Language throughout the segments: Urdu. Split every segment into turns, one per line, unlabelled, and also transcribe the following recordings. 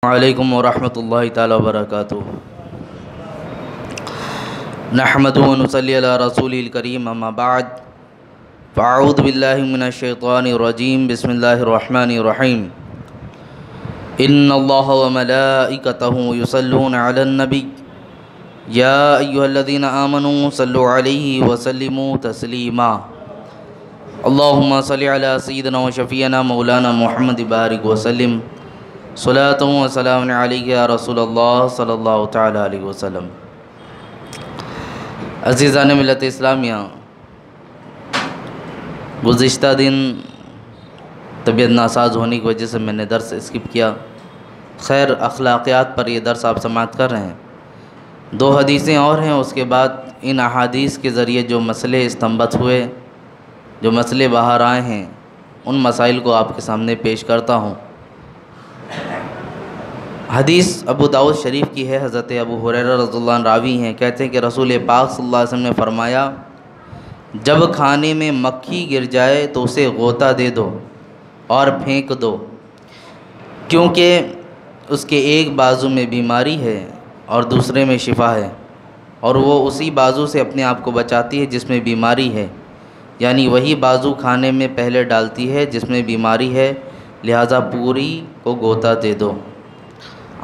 علیکم ورحمۃ اللہ تعالی وبرکاتہ۔ نحمد و نصلی علی رسول الکریم، اما بعد فاعوذ باللہ من الشیطان الرجیم، بسم اللہ الرحمن الرحیم۔ ان اللہ وملائکتہ یصلون علی النبی یا ایھا الذین آمنوا صلوا علیہ وسلموا تسلیما۔ اللہم صلی علی سیدنا و شفیعنا مولانا محمد بارک وسلم، صلاۃ و سلام علیک یا رسول اللہ صلی اللہ تعالیٰ علیہ وسلم۔ عزیزان ملت اسلامیہ، گزشتہ دن طبیعت ناساز ہونے کی وجہ سے میں نے درس اسکپ کیا۔ خیر، اخلاقیات پر یہ درس آپ سماعت کر رہے ہیں۔ 2 حدیثیں اور ہیں، اس کے بعد ان احادیث کے ذریعے جو مسئلے استنبط ہوئے، جو مسئلے باہر آئے ہیں، ان مسائل کو آپ کے سامنے پیش کرتا ہوں۔ حدیث ابو داؤد شریف کی ہے، حضرت ابو ہریرہ رضی اللہ عنہ راوی ہیں، کہتے ہیں کہ رسول پاک صلی اللہ علیہ وسلم نے فرمایا، جب کھانے میں مکھی گر جائے تو اسے غوطہ دے دو اور پھینک دو، کیونکہ اس کے ایک بازو میں بیماری ہے اور دوسرے میں شفا ہے، اور وہ اسی بازو سے اپنے آپ کو بچاتی ہے جس میں بیماری ہے، یعنی وہی بازو کھانے میں پہلے ڈالتی ہے جس میں بیماری ہے، لہٰذا پوری کو غوطہ دے دو۔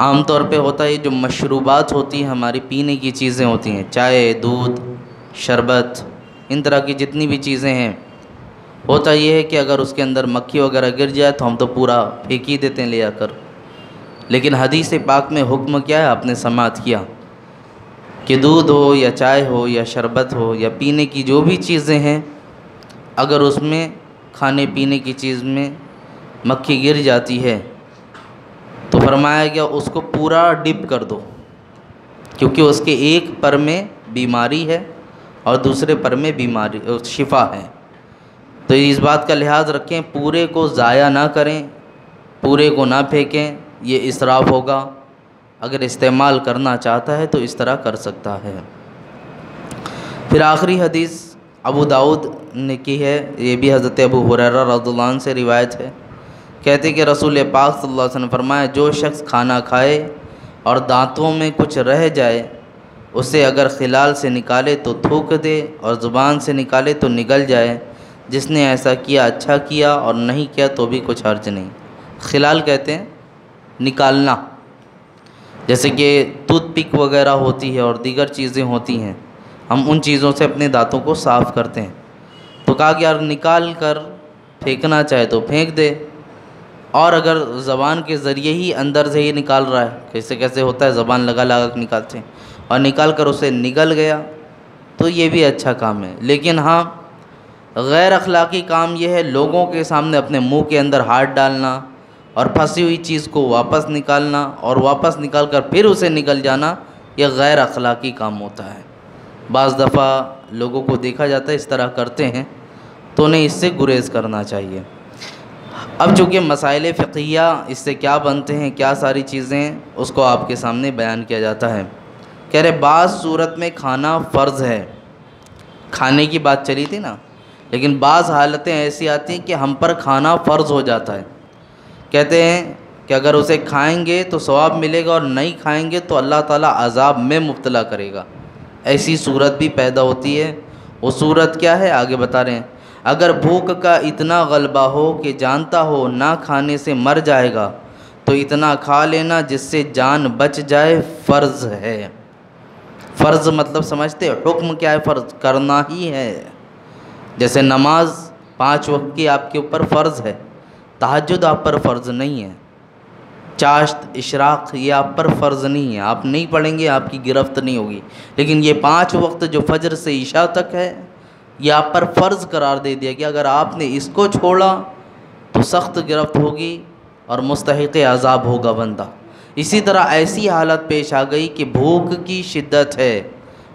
عام طور پہ ہوتا ہے جو مشروبات ہوتی ہیں، ہماری پینے کی چیزیں ہوتی ہیں، چائے، دودھ، شربت، ان طرح کی جتنی بھی چیزیں ہیں، ہوتا یہ ہے کہ اگر اس کے اندر مکھی وغیرہ گر جائے تو ہم تو پورا پھینک ہی دیتے ہیں لے آ کر۔ لیکن حدیث پاک میں حکم کیا ہے، آپ نے سماعت کیا کہ دودھ ہو یا چائے ہو یا شربت ہو یا پینے کی جو بھی چیزیں ہیں، اگر اس میں کھانے پینے کی چیز میں مکھی گر جاتی ہے تو فرمایا گیا اس کو پورا ڈپ کر دو، کیونکہ اس کے ایک پر میں بیماری ہے اور دوسرے پر میں بیماری شفا ہے۔ تو اس بات کا لحاظ رکھیں، پورے کو ضائع نہ کریں، پورے کو نہ پھینکیں، یہ اسراف ہوگا۔ اگر استعمال کرنا چاہتا ہے تو اس طرح کر سکتا ہے۔ پھر آخری حدیث ابو داؤد نے کی ہے، یہ بھی حضرت ابو ہریرہ رضی اللہ عنہ سے روایت ہے، کہتے کہ رسول پاک صلی اللہ علیہ وسلم نے فرمایا، جو شخص کھانا کھائے اور دانتوں میں کچھ رہ جائے، اسے اگر خلال سے نکالے تو تھوک دے اور زبان سے نکالے تو نگل جائے۔ جس نے ایسا کیا اچھا کیا، اور نہیں کیا تو بھی کچھ حرج نہیں۔ خلال کہتے ہیں نکالنا، جیسے کہ ٹوتھ پک وغیرہ ہوتی ہے اور دیگر چیزیں ہوتی ہیں، ہم ان چیزوں سے اپنے دانتوں کو صاف کرتے ہیں۔ تو کہا کہ یار نکال کر پھینکنا چاہے تو پھینک دے، اور اگر زبان کے ذریعے ہی اندر سے ہی نکال رہا ہے، کیسے کیسے ہوتا ہے، زبان لگا لگا کے نکالتے ہیں، اور نکال کر اسے نگل گیا تو یہ بھی اچھا کام ہے۔ لیکن ہاں، غیر اخلاقی کام یہ ہے لوگوں کے سامنے اپنے منہ کے اندر ہاتھ ڈالنا اور پھنسی ہوئی چیز کو واپس نکالنا اور واپس نکال کر پھر اسے نگل جانا، یہ غیر اخلاقی کام ہوتا ہے۔ بعض دفعہ لوگوں کو دیکھا جاتا ہے اس طرح کرتے ہیں، تو انہیں اس سے گریز کرنا چاہیے۔ اب چونکہ مسائل فقہیہ اس سے کیا بنتے ہیں، کیا ساری چیزیں، اس کو آپ کے سامنے بیان کیا جاتا ہے۔ کہہ رہے بعض صورت میں کھانا فرض ہے، کھانے کی بات چلی تھی نا، لیکن بعض حالتیں ایسی آتی ہیں کہ ہم پر کھانا فرض ہو جاتا ہے۔ کہتے ہیں کہ اگر اسے کھائیں گے تو ثواب ملے گا، اور نہیں کھائیں گے تو اللہ تعالیٰ عذاب میں مبتلا کرے گا۔ ایسی صورت بھی پیدا ہوتی ہے۔ وہ صورت کیا ہے، آگے بتا رہے ہیں، اگر بھوک کا اتنا غلبہ ہو کہ جانتا ہو نہ کھانے سے مر جائے گا تو اتنا کھا لینا جس سے جان بچ جائے، فرض ہے۔ فرض مطلب سمجھتے، حکم کیا ہے، فرض کرنا ہی ہے۔ جیسے نماز 5 وقت کی آپ کے اوپر فرض ہے، تہجد آپ پر فرض نہیں ہے، چاشت، اشراق یہ آپ پر فرض نہیں ہے، آپ نہیں پڑھیں گے آپ کی گرفت نہیں ہوگی۔ لیکن یہ 5 وقت جو فجر سے عشاء تک ہے، یہ آپ پر فرض قرار دے دیا کہ اگر آپ نے اس کو چھوڑا تو سخت گرفت ہوگی اور مستحق عذاب ہوگا بندہ۔ اسی طرح ایسی حالت پیش آ گئی کہ بھوک کی شدت ہے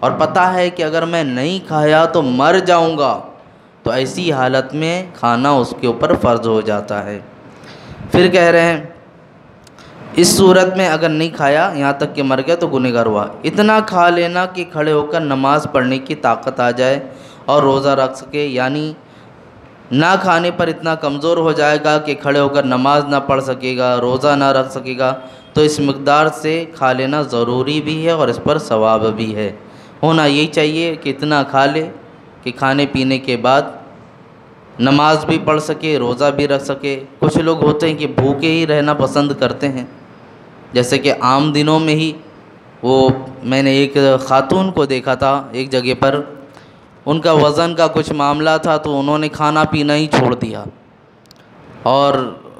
اور پتہ ہے کہ اگر میں نہیں کھایا تو مر جاؤں گا، تو ایسی حالت میں کھانا اس کے اوپر فرض ہو جاتا ہے۔ پھر کہہ رہے ہیں اس صورت میں اگر نہیں کھایا یہاں تک کہ مر گیا تو گنہگار ہوا۔ اتنا کھا لینا کہ کھڑے ہو کر نماز پڑھنے کی طاقت آ جائے اور روزہ رکھ سکے، یعنی نہ کھانے پر اتنا کمزور ہو جائے گا کہ کھڑے ہو کر نماز نہ پڑھ سکے گا، روزہ نہ رکھ سکے گا، تو اس مقدار سے کھا لینا ضروری بھی ہے اور اس پر ثواب بھی ہے۔ ہونا یہی چاہیے کہ اتنا کھا لے کہ کھانے پینے کے بعد نماز بھی پڑھ سکے، روزہ بھی رکھ سکے۔ کچھ لوگ ہوتے ہیں کہ بھوکے ہی رہنا پسند کرتے ہیں، جیسے کہ عام دنوں میں ہی میں نے ایک خاتون کو دیکھا تھا ایک جگہ پر، ان کا وزن کا کچھ معاملہ تھا تو انہوں نے کھانا پینا ہی چھوڑ دیا، اور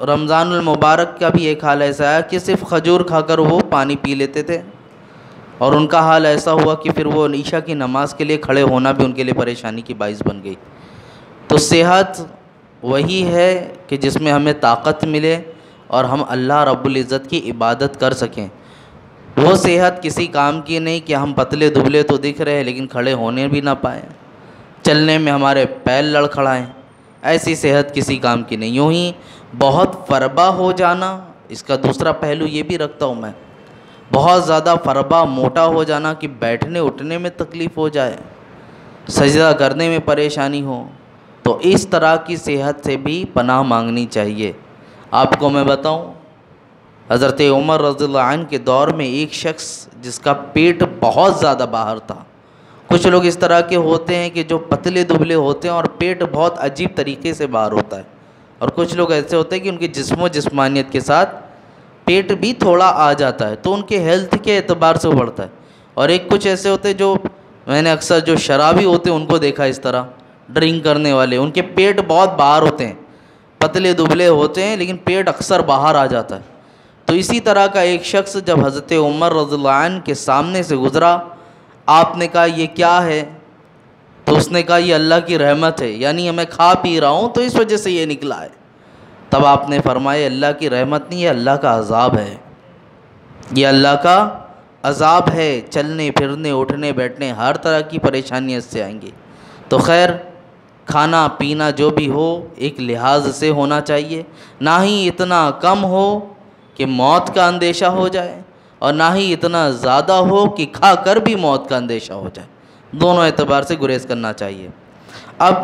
رمضان المبارک کا بھی ایک حال ایسا ہے کہ صرف کھجور کھا کر وہ پانی پی لیتے تھے، اور ان کا حال ایسا ہوا کہ پھر وہ عشاء کی نماز کے لیے کھڑے ہونا بھی ان کے لیے پریشانی کی باعث بن گئی۔ تو صحت وہی ہے کہ جس میں ہمیں طاقت ملے اور ہم اللہ رب العزت کی عبادت کر سکیں۔ وہ صحت کسی کام کی نہیں کہ ہم پتلے دبلے تو دکھ رہے ہیں لیکن کھڑے ہونے بھی نہ پائیں، چلنے میں ہمارے پیر لڑکھڑائیں، ایسی صحت کسی کام کی نہیں۔ یوں ہی بہت فربا ہو جانا، اس کا دوسرا پہلو یہ بھی رکھتا ہوں میں، بہت زیادہ فربا موٹا ہو جانا کہ بیٹھنے اٹھنے میں تکلیف ہو جائے، سجدہ کرنے میں پریشانی ہو، تو اس طرح کی صحت سے بھی پناہ مانگنی چاہیے۔ آپ کو میں بتاؤں، حضرت عمر رضی اللہ عنہ کے دور میں ایک شخص جس کا پیٹ بہت زیادہ باہر تھا۔ کچھ لوگ اس طرح کے ہوتے ہیں کہ جو پتلے دبلے ہوتے ہیں اور پیٹ بہت عجیب طریقے سے باہر ہوتا ہے، اور کچھ لوگ ایسے ہوتے ہیں کہ ان کی جسم و جسمانیت کے ساتھ پیٹ بھی تھوڑا آ جاتا ہے، تو ان کے ہیلتھ کے اعتبار سے بڑھتا ہے۔ اور ایک کچھ ایسے ہوتے ہیں جو میں نے اکثر جو شرابی ہوتے ہیں ان کو دیکھا اس طرح، ڈرنک کرنے والے، ان کے پیٹ بہت باہر ہوتے ہیں، پتلے دبلے ہوتے ہیں لیکن پیٹ اکثر باہر آ جاتا ہے۔ تو اسی طرح کا ایک شخص جب حضرت عمر رضی اللہ عنہ کے سامنے سے گزرا، آپ نے کہا یہ کیا ہے؟ تو اس نے کہا یہ اللہ کی رحمت ہے، یعنی میں کھا پی رہا ہوں تو اس وجہ سے یہ نکلا ہے۔ تب آپ نے فرمایا اللہ کی رحمت نہیں، یہ اللہ کا عذاب ہے، یہ اللہ کا عذاب ہے، چلنے پھرنے اٹھنے بیٹھنے ہر طرح کی پریشانیاں اس سے آئیں گی۔ تو خیر، کھانا پینا جو بھی ہو ایک لحاظ سے ہونا چاہیے، نہ ہی اتنا کم ہو کہ موت کا اندیشہ ہو جائے، اور نہ ہی اتنا زیادہ ہو کہ کھا کر بھی موت کا اندیشہ ہو جائے، دونوں اعتبار سے گریز کرنا چاہیے۔ اب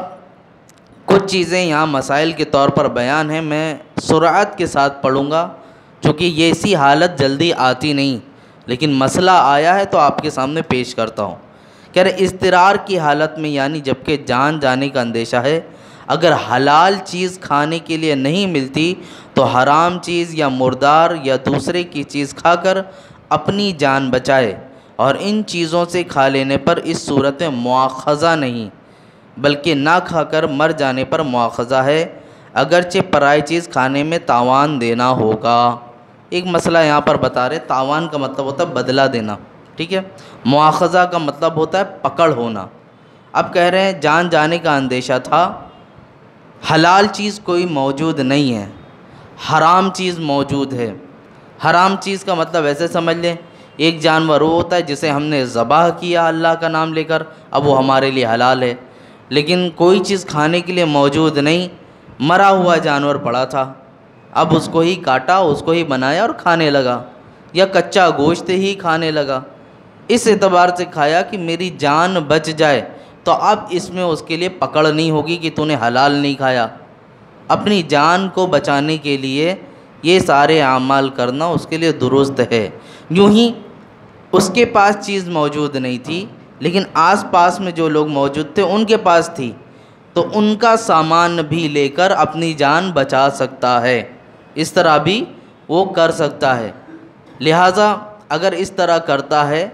کچھ چیزیں یہاں مسائل کے طور پر بیان ہیں، میں سرعت کے ساتھ پڑھوں گا چونکہ یہ ایسی حالت جلدی آتی نہیں، لیکن مسئلہ آیا ہے تو آپ کے سامنے پیش کرتا ہوں۔ کہہ رہے اضطرار کی حالت میں، یعنی جبکہ جان جانے کا اندیشہ ہے، اگر حلال چیز کھانے کے لیے نہیں ملتی تو حرام چیز یا مردار یا دوسرے کی چیز کھا کر اپنی جان بچائے، اور ان چیزوں سے کھا لینے پر اس صورت میں مواخذہ نہیں بلکہ نہ کھا کر مر جانے پر مواخذہ ہے، اگرچہ پرائی چیز کھانے میں تاوان دینا ہوگا۔ ایک مسئلہ یہاں پر بتا رہے، تاوان کا مطلب ہوتا ہے بدلہ دینا، ٹھیک ہے، مواخذہ کا مطلب ہوتا ہے پکڑ ہونا۔ اب کہہ رہے ہیں جان جانے کا اندیشہ تھا، حلال چیز کوئی موجود نہیں ہے، حرام چیز موجود ہے۔ حرام چیز کا مطلب ایسے سمجھ لیں، ایک جانور وہ ہوتا ہے جسے ہم نے ذبح کیا اللہ کا نام لے کر، اب وہ ہمارے لیے حلال ہے، لیکن کوئی چیز کھانے کے لیے موجود نہیں، مرا ہوا جانور پڑا تھا، اب اس کو ہی کاٹا، اس کو ہی بنایا اور کھانے لگا، یا کچا گوشت ہی کھانے لگا، اس اعتبار سے کھایا کہ میری جان بچ جائے، تو اب اس میں اس کے لیے پکڑ نہیں ہوگی کہ تو نے حلال نہیں کھایا۔ اپنی جان کو بچانے کے لیے یہ سارے اعمال کرنا اس کے لیے درست ہے۔ یوں ہی اس کے پاس چیز موجود نہیں تھی، لیکن آس پاس میں جو لوگ موجود تھے ان کے پاس تھی، تو ان کا سامان بھی لے کر اپنی جان بچا سکتا ہے، اس طرح بھی وہ کر سکتا ہے۔ لہٰذا اگر اس طرح کرتا ہے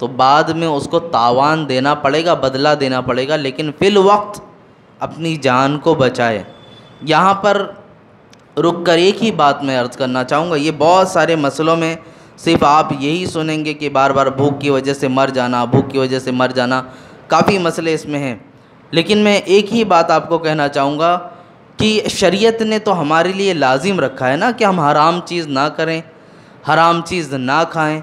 تو بعد میں اس کو تاوان دینا پڑے گا، بدلہ دینا پڑے گا، لیکن فی الوقت اپنی جان کو بچائے۔ یہاں پر رک کر ایک ہی بات میں عرض کرنا چاہوں گا، یہ بہت سارے مسئلوں میں صرف آپ یہی سنیں گے کہ بار بار بھوک کی وجہ سے مر جانا، بھوک کی وجہ سے مر جانا، کافی مسئلے اس میں ہیں، لیکن میں ایک ہی بات آپ کو کہنا چاہوں گا کہ شریعت نے تو ہمارے لیے لازم رکھا ہے نا کہ ہم حرام چیز نہ کریں، حرام چیز نہ کھائیں،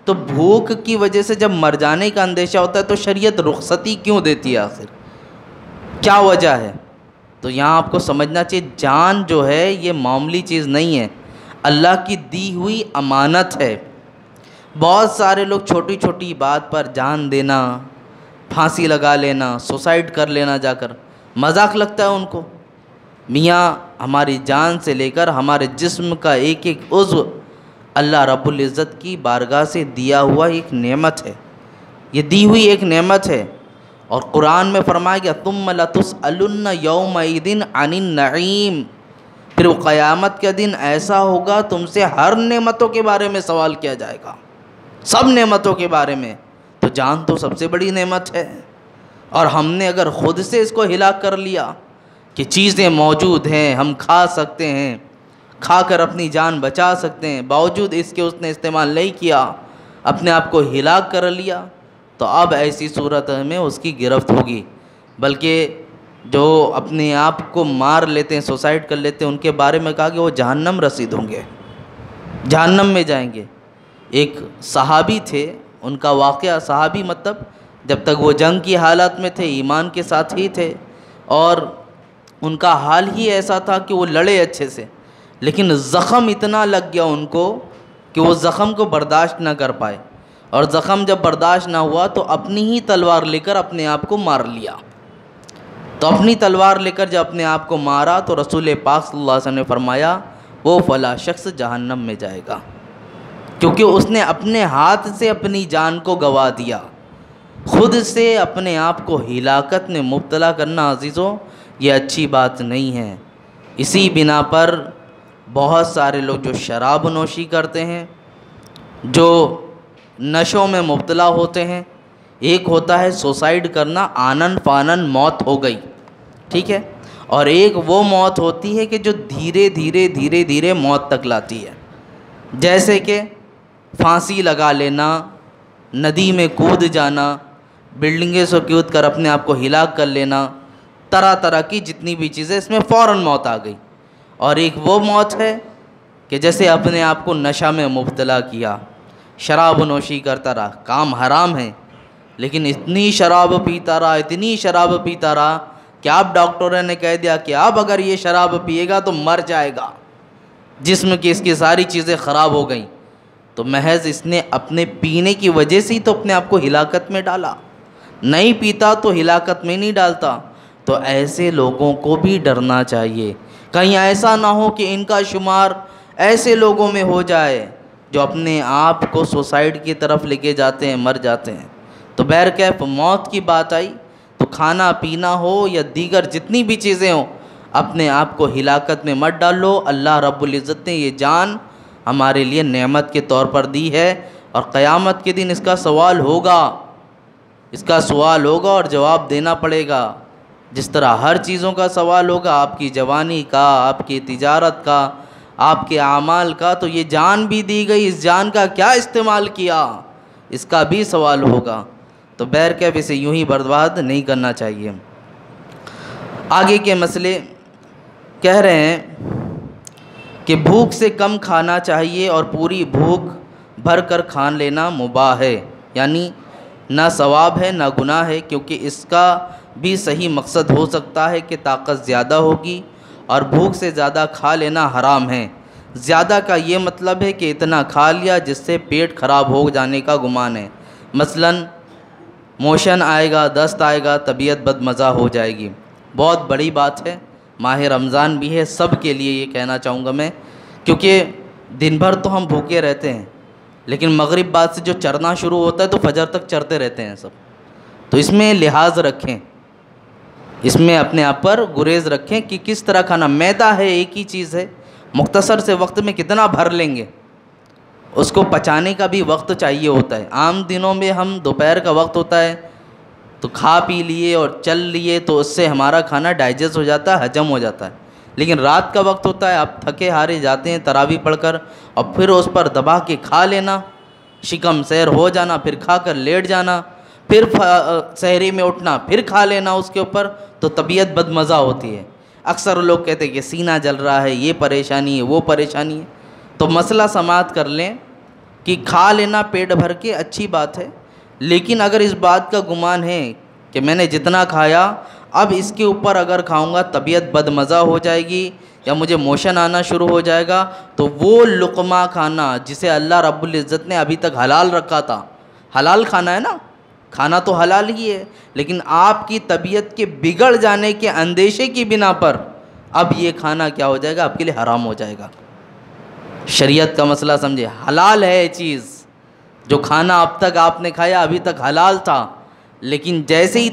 تو بھوک کی وجہ سے جب مر جانے کا اندیشہ ہوتا ہے تو شریعت رخصتی کیوں دیتی ہے؟ آخر کیا وجہ ہے؟ تو یہاں آپ کو سمجھنا چاہیے جان جو ہے یہ معمولی چیز نہیں ہے، اللہ کی دی ہوئی امانت ہے۔ بہت سارے لوگ چھوٹی چھوٹی بات پر جان دینا، پھانسی لگا لینا، سوسائڈ کر لینا، جا کر مذاق لگتا ہے ان کو، میاں ہماری جان سے لے کر ہمارے جسم کا ایک ایک عضو اللہ رب العزت کی بارگاہ سے دیا ہوا ایک نعمت ہے، یہ دی ہوئی ایک نعمت ہے۔ اور قرآن میں فرمایا گیا ثم لتسألن یومئذ عن النعیم، پھر وہ قیامت کے دن ایسا ہوگا تم سے ہر نعمتوں کے بارے میں سوال کیا جائے گا، سب نعمتوں کے بارے میں۔ تو جان تو سب سے بڑی نعمت ہے، اور ہم نے اگر خود سے اس کو ہلاک کر لیا کہ چیزیں موجود ہیں، ہم کھا سکتے ہیں، کھا کر اپنی جان بچا سکتے ہیں، باوجود اس کے اس نے استعمال نہیں کیا، اپنے آپ کو ہلاک کر لیا، تو اب ایسی صورت میں اس کی گرفت ہوگی۔ بلکہ جو اپنے آپ کو مار لیتے ہیں، سوسائڈ کر لیتے ہیں، ان کے بارے میں کہا کہ وہ جہنم رسید ہوں گے، جہنم میں جائیں گے۔ ایک صحابی تھے، ان کا واقعہ، صحابی مطلب جب تک وہ جنگ کی حالت میں تھے ایمان کے ساتھ ہی تھے، اور ان کا حال ہی ایسا تھا کہ وہ لڑے اچھے سے، لیکن زخم اتنا لگ گیا ان کو کہ وہ زخم کو برداشت نہ کر پائے، اور زخم جب برداشت نہ ہوا تو اپنی ہی تلوار لے کر اپنے آپ کو مار لیا۔ تو اپنی تلوار لے کر جب اپنے آپ کو مارا تو رسول پاک صلی اللہ علیہ وسلم نے فرمایا وہ فلاں شخص جہنم میں جائے گا، کیونکہ اس نے اپنے ہاتھ سے اپنی جان کو گوا دیا۔ خود سے اپنے آپ کو ہلاکت میں مبتلا کرنا عزیزوں یہ اچھی بات نہیں ہے۔ اسی بنا پر بہت سارے لوگ جو شراب نوشی کرتے ہیں، جو نشوں میں مبتلا ہوتے ہیں، ایک ہوتا ہے سوسائڈ کرنا، آنن فانن موت ہو گئی، ٹھیک ہے، اور ایک وہ موت ہوتی ہے کہ جو دھیرے دھیرے دھیرے دھیرے موت تک لاتی ہے، جیسے کہ پھانسی لگا لینا، ندی میں کود جانا، بلڈنگیں سے کود کر اپنے آپ کو ہلاک کر لینا، طرح طرح کی جتنی بھی چیزیں، اس میں فوراً موت آ گئی۔ اور ایک وہ موت ہے کہ جیسے اپنے آپ کو نشہ میں مبتلا کیا، شراب نوشی کرتا رہا، کام حرام ہے، لیکن اتنی شراب پیتا رہا، اتنی شراب پیتا رہا کہ آپ ڈاکٹروں نے کہہ دیا کہ اب اگر یہ شراب پیے گا تو مر جائے گا، جسم کی اس کی ساری چیزیں خراب ہو گئیں، تو محض اس نے اپنے پینے کی وجہ سے ہی تو اپنے آپ کو ہلاکت میں ڈالا، نہیں پیتا تو ہلاکت میں نہیں ڈالتا۔ تو ایسے لوگوں کو بھی ڈرنا چاہیے، کہیں ایسا نہ ہو کہ ان کا شمار ایسے لوگوں میں ہو جائے جو اپنے آپ کو سوسائڈ کی طرف لے کے جاتے ہیں، مر جاتے ہیں۔ تو بہرکیف موت کی بات آئی تو کھانا پینا ہو یا دیگر جتنی بھی چیزیں ہوں، اپنے آپ کو ہلاکت میں مت ڈالو۔ اللہ رب العزت نے یہ جان ہمارے لیے نعمت کے طور پر دی ہے، اور قیامت کے دن اس کا سوال ہوگا، اس کا سوال ہوگا اور جواب دینا پڑے گا، جس طرح ہر چیزوں کا سوال ہوگا، آپ کی جوانی کا، آپ کی تجارت کا، آپ کے اعمال کا، تو یہ جان بھی دی گئی، اس جان کا کیا استعمال کیا، اس کا بھی سوال ہوگا۔ تو بہرکیف اسے یوں ہی برباد نہیں کرنا چاہیے۔ آگے کے مسئلے کہہ رہے ہیں کہ بھوک سے کم کھانا چاہیے اور پوری بھوک بھر کر کھان لینا مباح ہے، یعنی نہ ثواب ہے نہ گناہ ہے، کیونکہ اس کا بھی صحیح مقصد ہو سکتا ہے کہ طاقت زیادہ ہوگی، اور بھوک سے زیادہ کھا لینا حرام ہے۔ زیادہ کا یہ مطلب ہے کہ اتنا کھا لیا جس سے پیٹ خراب ہو جانے کا گمان ہے، مثلاً موشن آئے گا، دست آئے گا، طبیعت بد مزہ ہو جائے گی۔ بہت بڑی بات ہے، ماہ رمضان بھی ہے، سب کے لیے یہ کہنا چاہوں گا میں، کیونکہ دن بھر تو ہم بھوکے رہتے ہیں، لیکن مغرب بعد سے جو چرنا شروع ہوتا ہے تو فجر تک چرتے رہتے ہیں سب، تو اس میں لحاظ رکھیں، اس میں اپنے آپ پر گریز رکھیں کہ کس طرح کھانا۔ میدا ہے ایک ہی چیز ہے، مختصر سے وقت میں کتنا بھر لیں گے، اس کو پچانے کا بھی وقت چاہیے ہوتا ہے۔ عام دنوں میں ہم دوپہر کا وقت ہوتا ہے تو کھا پی لیے اور چل لیے تو اس سے ہمارا کھانا ڈائجسٹ ہو جاتا ہے، ہجم ہو جاتا ہے، لیکن رات کا وقت ہوتا ہے، آپ تھکے ہارے جاتے ہیں تراویح پڑھ کر، اور پھر اس پر دبا کے کھا لینا، شکم سیر ہو جانا، پھر کھا کر لیٹ جانا، پھر سحری میں اٹھنا، پھر کھا لینا اس کے اوپر، تو طبیعت بد مزہ ہوتی ہے۔ اکثر لوگ کہتے ہیں کہ سینہ جل رہا ہے، یہ پریشانی ہے، وہ پریشانی ہے، تو مسئلہ سماعت کر لیں کہ کھا لینا پیٹ بھر کے اچھی بات ہے، لیکن اگر اس بات کا گمان ہے کہ میں نے جتنا کھایا اب اس کے اوپر اگر کھاؤں گا طبیعت بد مزہ ہو جائے گی یا مجھے موشن آنا شروع ہو جائے گا، تو وہ لقمہ کھانا جسے اللہ رب العزت نے ابھی تک حلال رکھا تھا، حلال کھانا ہے نا، کھانا تو حلال ہی ہے، لیکن آپ کی طبیعت کے بگڑ جانے کے اندیشے کی بنا پر اب یہ کھانا کیا ہو جائے گا؟ آپ کے لیے حرام ہو جائے گا۔ شریعت کا مسئلہ سمجھے، حلال ہے یہ چیز، جو کھانا اب تک آپ نے کھایا ابھی تک حلال تھا، لیکن جیسے ہی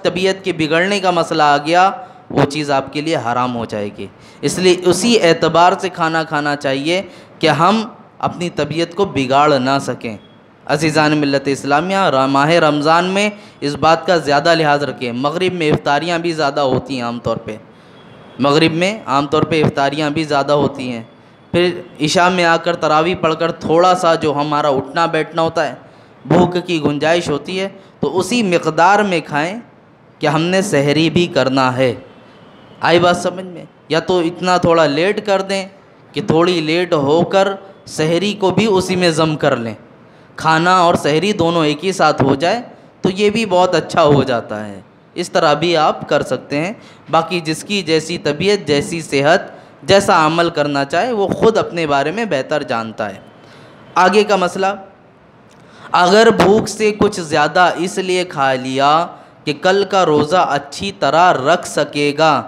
طبیعت کے بگڑنے کا مسئلہ آ گیا وہ چیز آپ کے لیے حرام ہو جائے گی۔ اس لیے اسی اعتبار سے کھانا کھانا چاہیے کہ ہم اپنی طبیعت کو بگاڑ نہ سکیں۔ عزیزان ملت اسلامیہ، ماہ رمضان میں اس بات کا زیادہ لحاظ رکھیں۔ مغرب میں افطاریاں بھی زیادہ ہوتی ہیں، عام طور پہ افطاریاں بھی زیادہ ہوتی ہیں۔ پھر عشاء میں آ کر تراویح پڑھ کر تھوڑا سا جو ہمارا اٹھنا بیٹھنا ہوتا ہے، بھوک کی گنجائش ہوتی ہے، تو اسی مقدار میں کھائیں کہ ہم نے سحری بھی کرنا ہے۔ آئی بات سمجھ میں؟ یا تو اتنا تھوڑا لیٹ کر دیں کہ تھوڑی لیٹ ہو کر سحری کو بھی اسی میں ضم کر لیں، کھانا اور سحری دونوں ایک ہی ساتھ ہو جائے تو یہ بھی بہت اچھا ہو جاتا ہے۔ اس طرح بھی آپ کر سکتے ہیں۔ باقی جس کی جیسی طبیعت، جیسی صحت، جیسا عمل کرنا چاہے وہ خود اپنے بارے میں بہتر جانتا ہے۔ آگے کا مسئلہ، اگر بھوک سے کچھ زیادہ اس لیے کھا لیا کہ کل کا روزہ اچھی طرح رکھ سکے گا،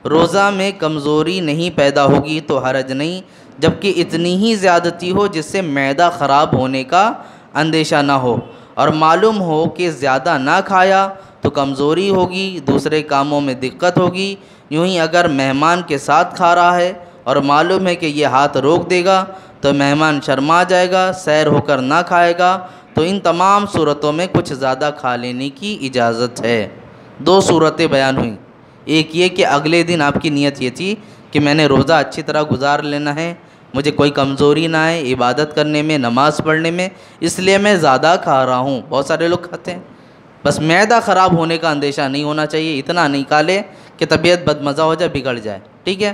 روزہ میں کمزوری نہیں پیدا ہوگی تو حرج نہیں، جبکہ اتنی ہی زیادتی ہو جس سے معدہ خراب ہونے کا اندیشہ نہ ہو، اور معلوم ہو کہ زیادہ نہ کھایا تو کمزوری ہوگی، دوسرے کاموں میں دقت ہوگی۔ یوں ہی اگر مہمان کے ساتھ کھا رہا ہے اور معلوم ہے کہ یہ ہاتھ روک دے گا تو مہمان شرما جائے گا، سیر ہو کر نہ کھائے گا، تو ان تمام صورتوں میں کچھ زیادہ کھا لینے کی اجازت ہے۔ دو صورتیں بیان ہوئیں، ایک یہ کہ اگلے دن آپ کی نیت یہ تھی کہ میں نے روزہ اچھی طرح گزار لینا ہے، مجھے کوئی کمزوری نہ آئے عبادت کرنے میں، نماز پڑھنے میں، اس لیے میں زیادہ کھا رہا ہوں۔ بہت سارے لوگ کھاتے ہیں، بس معدہ خراب ہونے کا اندیشہ نہیں ہونا چاہیے، اتنا نہیں کھا لے کہ طبیعت بدمزہ ہو جائے، بگڑ جائے، ٹھیک ہے۔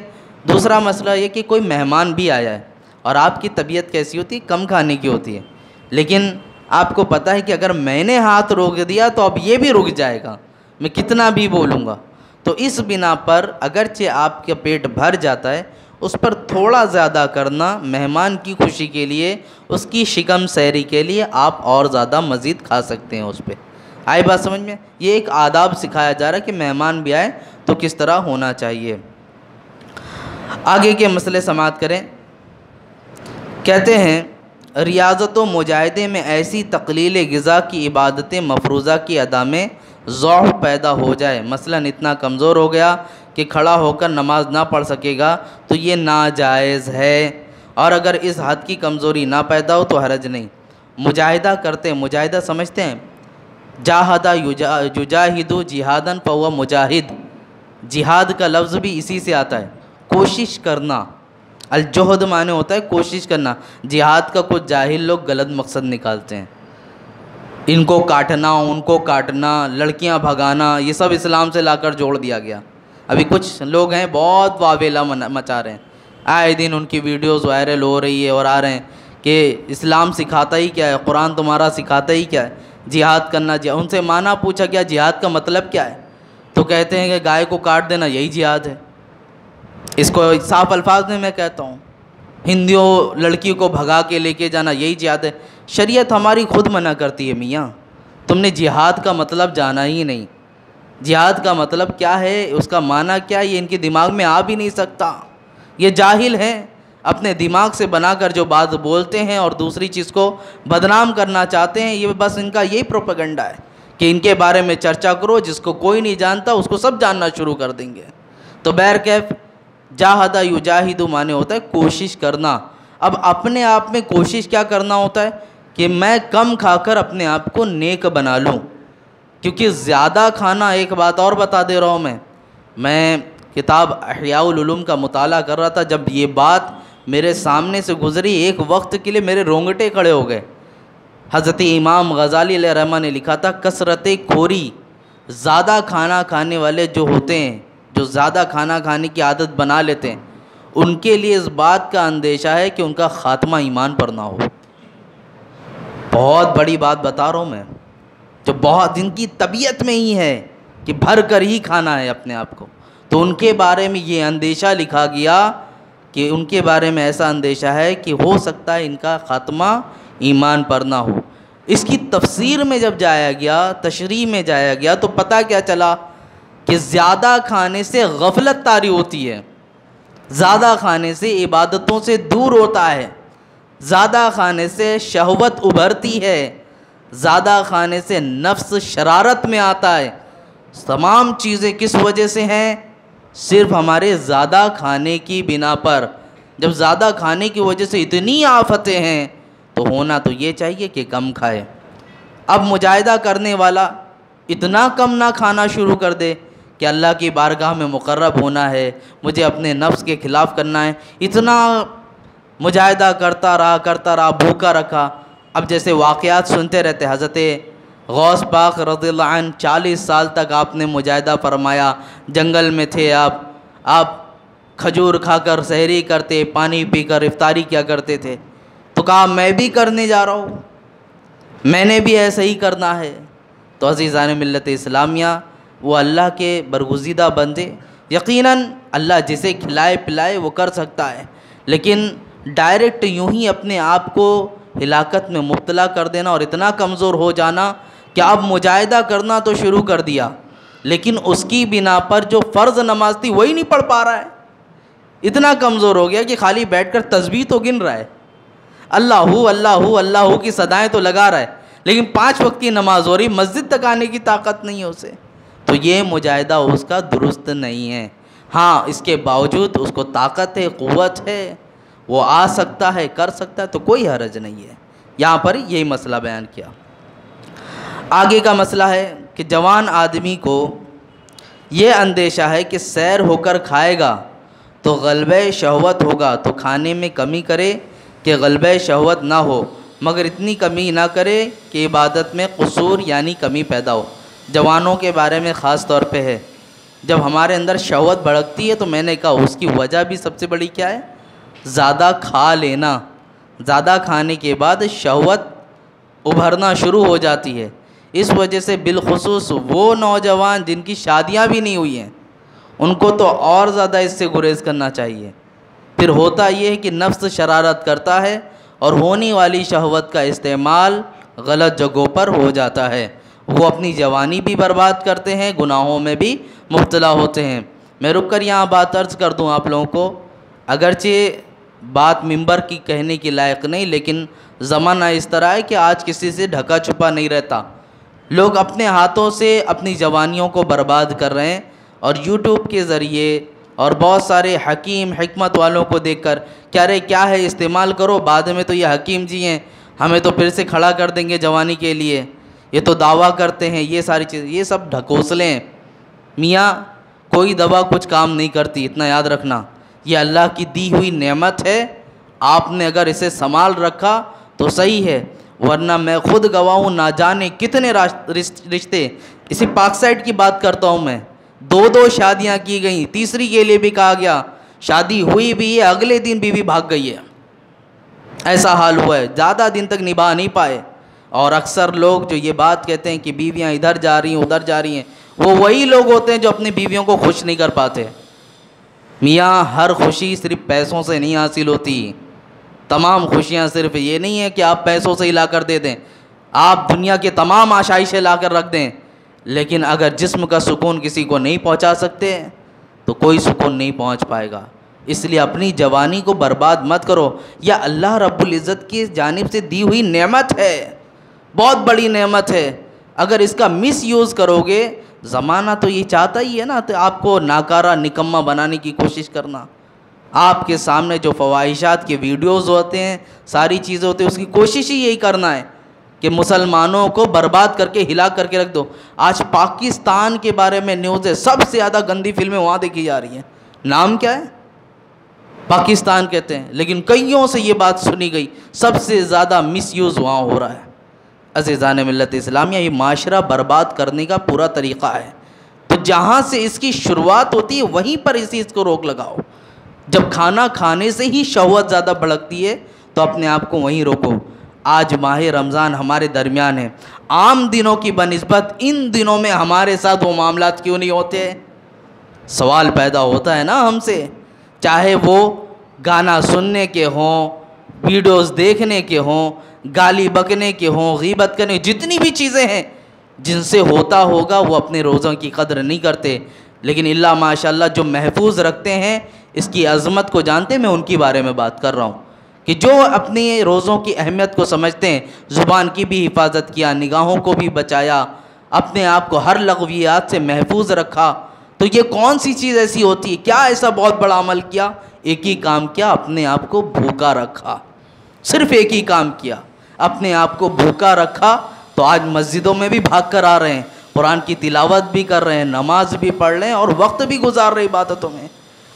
دوسرا مسئلہ یہ کہ کوئی مہمان بھی آیا ہے اور آپ کی طبیعت کیسی ہوتی ہے؟ کم کھانے کی ہوتی ہے، لیکن آپ کو پتہ ہے کہ اگر میں نے ہاتھ روک دیا تو اب یہ بھی رک جائے گا، میں کتنا بھی بولوں گا، تو اس بنا پر اگرچہ آپ کا پیٹ بھر جاتا ہے، اس پر تھوڑا زیادہ کرنا مہمان کی خوشی کے لیے، اس کی شکم سیری کے لیے آپ اور زیادہ مزید کھا سکتے ہیں اس پہ۔ آئی بات سمجھ میں؟ یہ ایک آداب سکھایا جا رہا ہے کہ مہمان بھی آئے تو کس طرح ہونا چاہیے۔ آگے کے مسئلے سماعت کریں۔ کہتے ہیں ریاضت و مجاہدے میں ایسی تقلیل غذا کی عبادت مفروضہ کی ادا میں ضعف پیدا ہو جائے، مثلا اتنا کمزور ہو گیا کہ کھڑا ہو کر نماز نہ پڑھ سکے گا تو یہ ناجائز ہے، اور اگر اس حد کی کمزوری نہ پیدا ہو تو حرج نہیں۔ مجاہدہ کرتے ہیں، مجاہدہ سمجھتے ہیں؟ جاہدہ یجاہدو جہادن فہو مجاہد، جہاد کا لفظ بھی اسی سے آتا ہے، کوشش کرنا۔ الجہد معنی ہوتا ہے کوشش کرنا۔ جہاد کا کچھ جاہل لوگ غلط مقصد نکالتے ہیں، ان کو کاٹنا، ان کو کاٹنا، لڑکیاں بھگانا، یہ سب اسلام سے لا کر جوڑ دیا گیا۔ ابھی کچھ لوگ ہیں بہت واویلا مچا رہے ہیں، آئے دن ان کی ویڈیوز وائرل ہو رہی ہے اور آ رہے ہیں کہ اسلام سکھاتا ہی کیا ہے، قرآن تمہارا سکھاتا ہی کیا ہے، جہاد کرنا۔ ان سے معنی پوچھا گیا جہاد کا مطلب کیا ہے، تو کہتے ہیں کہ گائے کو کاٹ دینا یہی جہاد ہے۔ اس کو صاف الفاظ میں کہتا ہوں، ہندیوں لڑکی کو بھگا کے لے کے جانا یہی جہاد ہے۔ شریعت ہماری خود منع کرتی ہے، میاں تم نے جہاد کا مطلب جانا ہی نہیں، جہاد کا مطلب کیا ہے، اس کا معنی کیا ہے، یہ ان کے دماغ میں آ بھی نہیں سکتا۔ یہ جاہل ہیں، اپنے دماغ سے بنا کر جو بات بولتے ہیں اور دوسری چیز کو بدنام کرنا چاہتے ہیں، یہ بس ان کا یہی پروپیگنڈا ہے کہ ان کے بارے میں چرچا کرو، جس کو کوئی نہیں جانتا اس کو سب جاننا شروع کر دیں گے۔ تو بہرکیف جاہدہ یجاہد معنی ہوتا ہے کوشش کرنا۔ اب اپنے آپ میں کوشش کیا کرنا ہوتا ہے کہ میں کم کھا کر اپنے آپ کو نیک بنا لوں، کیونکہ زیادہ کھانا، ایک بات اور بتا دے رہا ہوں، میں کتاب احیاء العلوم کا مطالعہ کر رہا تھا، جب یہ بات میرے سامنے سے گزری ایک وقت کے لیے میرے رونگٹے کھڑے ہو گئے۔ حضرت امام غزالی علیہ رحمہ نے لکھا تھا، کثرت کھوری، زیادہ کھانا کھانے والے جو ہوتے ہیں، جو زیادہ کھانا کھانے کی عادت بنا لیتے ہیں، ان کے لیے اس بات کا اندیشہ ہے کہ ان کا خاتمہ ایمان پر نہ ہو۔ بہت بڑی بات بتا رہا ہوں میں، جو بہت جن کی طبیعت میں ہی ہے کہ بھر کر ہی کھانا ہے اپنے آپ کو، تو ان کے بارے میں یہ اندیشہ لکھا گیا کہ ان کے بارے میں ایسا اندیشہ ہے کہ ہو سکتا ہے ان کا خاتمہ ایمان پر نہ ہو۔ اس کی تفسیر میں جب جایا گیا، تشریح میں جایا گیا، تو پتہ کیا چلا کہ زیادہ کھانے سے غفلت طاری ہوتی ہے۔ زیادہ کھانے سے عبادتوں سے دور ہوتا ہے، زیادہ کھانے سے شہوت ابھرتی ہے، زیادہ کھانے سے نفس شرارت میں آتا ہے۔ تمام چیزیں کس وجہ سے ہیں؟ صرف ہمارے زیادہ کھانے کی بنا پر۔ جب زیادہ کھانے کی وجہ سے اتنی آفتیں ہیں تو ہونا تو یہ چاہیے کہ کم کھائے۔ اب مجاہدہ کرنے والا اتنا کم نہ کھانا شروع کر دے کہ اللہ کی بارگاہ میں مقرب ہونا ہے، مجھے اپنے نفس کے خلاف کرنا ہے، اتنا مجاہدہ کرتا رہا بھوکا رکھا۔ اب جیسے واقعات سنتے رہتے، حضرت غوث پاک رضی اللہ عنہ 40 سال تک آپ نے مجاہدہ فرمایا، جنگل میں تھے آپ کھجور کھا کر سحری کرتے، پانی پی کر افطاری کیا کرتے تھے، تو کہا میں بھی کرنے جا رہا ہوں، میں نے بھی ایسا ہی کرنا ہے۔ تو عزیزان ملت اسلامیہ، وہ اللہ کے برگزیدہ بندے، یقیناً اللہ جسے کھلائے پلائے وہ کر سکتا ہے، لیکن ڈائریکٹ یوں ہی اپنے آپ کو ہلاکت میں مبتلا کر دینا اور اتنا کمزور ہو جانا کہ اب مجاہدہ کرنا تو شروع کر دیا، لیکن اس کی بنا پر جو فرض نماز تھی وہی نہیں پڑھ پا رہا ہے، اتنا کمزور ہو گیا کہ خالی بیٹھ کر تسبیح تو گن رہا ہے، اللہ اللہ اللہ کی صدائیں تو لگا رہا ہے، لیکن 5 وقت کی نماز ہو رہی، مسجد تک آنے کی طاقت نہیں ہے اسے، تو یہ مجاہدہ اس کا درست نہیں ہے۔ ہاں اس کے باوجود اس کو طاقت ہے، قوت ہے، وہ آ سکتا ہے، کر سکتا ہے، تو کوئی حرج نہیں ہے۔ یہاں پر یہی مسئلہ بیان کیا۔ آگے کا مسئلہ ہے کہ جوان آدمی کو یہ اندیشہ ہے کہ سیر ہو کر کھائے گا تو غلبہ شہوت ہوگا، تو کھانے میں کمی کرے کہ غلبہ شہوت نہ ہو، مگر اتنی کمی نہ کرے کہ عبادت میں قصور یعنی کمی پیدا ہو۔ جوانوں کے بارے میں خاص طور پہ ہے، جب ہمارے اندر شہوت بھڑکتی ہے تو میں نے کہا اس کی وجہ بھی سب سے بڑی کیا ہے؟ زیادہ کھا لینا۔ زیادہ کھانے کے بعد شہوت ابھرنا شروع ہو جاتی ہے۔ اس وجہ سے بالخصوص وہ نوجوان جن کی شادیاں بھی نہیں ہوئی ہیں، ان کو تو اور زیادہ اس سے گریز کرنا چاہیے۔ پھر ہوتا یہ ہے کہ نفس شرارت کرتا ہے اور ہونے والی شہوت کا استعمال غلط جگہوں پر ہو جاتا ہے، وہ اپنی جوانی بھی برباد کرتے ہیں، گناہوں میں بھی مبتلا ہوتے ہیں۔ میں رک کر یہاں بات عرض کر دوں آپ لوگوں کو، اگرچہ بات منبر کی کہنے کی لائق نہیں، لیکن زمانہ اس طرح ہے کہ آج کسی سے ڈھکا چھپا نہیں رہتا، لوگ اپنے ہاتھوں سے اپنی جوانیوں کو برباد کر رہے ہیں، اور یوٹیوب کے ذریعے اور بہت سارے حکیم حکمت والوں کو دیکھ کر کہہ رہے کیا ہے استعمال کرو، بعد میں تو یہ حکیم جی ہیں ہمیں تو پھر سے کھڑا کر دیں گے جوانی کے لیے، یہ تو دعویٰ کرتے ہیں، یہ ساری چیزیں، یہ سب ڈھکوسلے ہیں۔ میاں کوئی دوا کچھ کام نہیں کرتی، اتنا یاد رکھنا، یہ اللہ کی دی ہوئی نعمت ہے، آپ نے اگر اسے سنبھال رکھا تو صحیح ہے، ورنہ میں خود گواہ ہوں، نہ جانے کتنے رشتے، اسی پاک سائڈ کی بات کرتا ہوں میں، 2 شادیاں کی گئیں، تیسری کے لیے بھی کہا گیا، شادی ہوئی بھی ہے، اگلے دن بیوی بھاگ گئی ہے، ایسا حال ہوا ہے، زیادہ دن تک نبھا نہیں پائے۔ اور اکثر لوگ جو یہ بات کہتے ہیں کہ بیویاں ادھر جا رہی ہیں ادھر جا رہی ہیں، وہ وہی لوگ ہوتے ہیں جو اپنی بیویوں کو خوش نہیں کر پاتے۔ میاں ہر خوشی صرف پیسوں سے نہیں حاصل ہوتی، تمام خوشیاں صرف یہ نہیں ہے کہ آپ پیسوں سے ہی لا کر دے دیں، آپ دنیا کے تمام آشائشیں لا کر رکھ دیں، لیکن اگر جسم کا سکون کسی کو نہیں پہنچا سکتے تو کوئی سکون نہیں پہنچ پائے گا۔ اس لیے اپنی جوانی کو برباد مت کرو، یا اللہ رب العزت کی جانب سے دی ہوئی نعمت ہے، بہت بڑی نعمت ہے، اگر اس کا مس یوز کرو گے، زمانہ تو یہ چاہتا ہی ہے نا تو آپ کو ناکارہ نکمہ بنانے کی کوشش کرنا۔ آپ کے سامنے جو فواہشات کے ویڈیوز ہوتے ہیں، ساری چیزیں ہوتی ہیں، اس کی کوشش ہی یہی کرنا ہے کہ مسلمانوں کو برباد کر کے ہلا کر کے رکھ دو۔ آج پاکستان کے بارے میں نیوز ہے، سب سے زیادہ گندی فلمیں وہاں دیکھی جا رہی ہیں، نام کیا ہے؟ پاکستان کہتے ہیں، لیکن کئیوں سے یہ بات سنی گئی، سب سے زیادہ مس یوز وہاں ہو رہا ہے۔ عزیزان ملت اسلامیہ، یہ معاشرہ برباد کرنے کا پورا طریقہ ہے، تو جہاں سے اس کی شروعات ہوتی ہے وہیں پر اس کو روک لگاؤ۔ جب کھانا کھانے سے ہی شہوت زیادہ بھڑکتی ہے تو اپنے آپ کو وہیں روکو۔ آج ماہ رمضان ہمارے درمیان ہے، عام دنوں کی بنسبت ان دنوں میں ہمارے ساتھ وہ معاملات کیوں نہیں ہوتے؟ سوال پیدا ہوتا ہے نا ہم سے، چاہے وہ گانا سننے کے ہوں، ویڈیوز دیکھنے کے ہوں، گالی بکنے کے ہوں، غیبت کرنے، جتنی بھی چیزیں ہیں جن سے ہوتا ہوگا وہ اپنے روزوں کی قدر نہیں کرتے، لیکن اللہ ماشاءاللہ جو محفوظ رکھتے ہیں اس کی عظمت کو جانتے ہیں، میں ان کے بارے میں بات کر رہا ہوں کہ جو اپنی روزوں کی اہمیت کو سمجھتے ہیں، زبان کی بھی حفاظت کیا، نگاہوں کو بھی بچایا، اپنے آپ کو ہر لغویات سے محفوظ رکھا. تو یہ کون سی چیز ایسی ہوتی ہے؟ کیا ایسا بہت بڑا عمل کیا؟ ایک ہی کام کیا، اپنے آپ کو بھوکا رکھا. صرف ایک ہی کام کیا، اپنے آپ کو بھوکا رکھا. تو آج مسجدوں میں بھی بھاگ کر آ رہے ہیں، قرآن کی تلاوت بھی کر رہے ہیں، نماز بھی پڑھ رہے ہیں اور وقت بھی گزار رہے عبادتوں میں.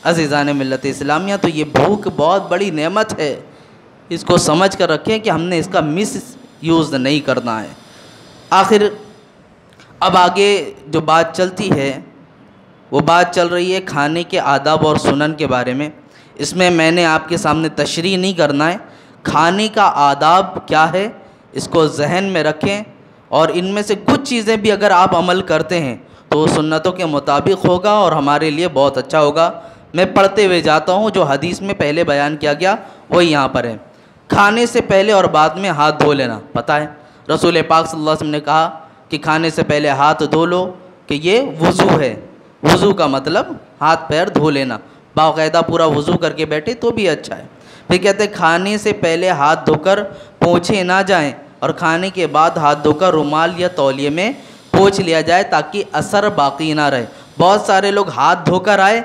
عزیزان ملت اسلامیہ، تو یہ بھوک بہت بڑی نعمت ہے، اس کو سمجھ کر رکھیں کہ ہم نے اس کا مس یوز نہیں کرنا ہے. آخر اب آگے جو بات چلتی ہے وہ بات چل رہی ہے کھانے کے آداب اور سنن کے بارے میں. اس میں نے آپ کے سامنے تشریح نہیں کرنا ہے. کھانے کا آداب کیا ہے اس کو ذہن میں رکھیں، اور ان میں سے کچھ چیزیں بھی اگر آپ عمل کرتے ہیں تو وہ سنتوں کے مطابق ہوگا اور ہمارے لیے بہت اچھا ہوگا. میں پڑھتے ہوئے جاتا ہوں، جو حدیث میں پہلے بیان کیا گیا وہی یہاں پر ہے. کھانے سے پہلے اور بعد میں ہاتھ دھو لینا. پتہ ہے رسول پاک صلی اللہ علیہ وسلم نے کہا کہ کھانے سے پہلے ہاتھ دھو لو، کہ یہ وضو ہے. وضو کا مطلب ہاتھ پیر دھو لینا، باقاعدہ پورا وضو کر کے بیٹھے تو بھی اچھا ہے. پھر کہتے ہیں کھانے سے پہلے ہاتھ دھو کر پوچھے نہ جائیں، اور کھانے کے بعد ہاتھ دھو کر رومال یا تولیے میں پوچھ لیا جائے تاکہ اثر باقی نہ رہے. بہت سارے لوگ ہاتھ دھو کر آئے،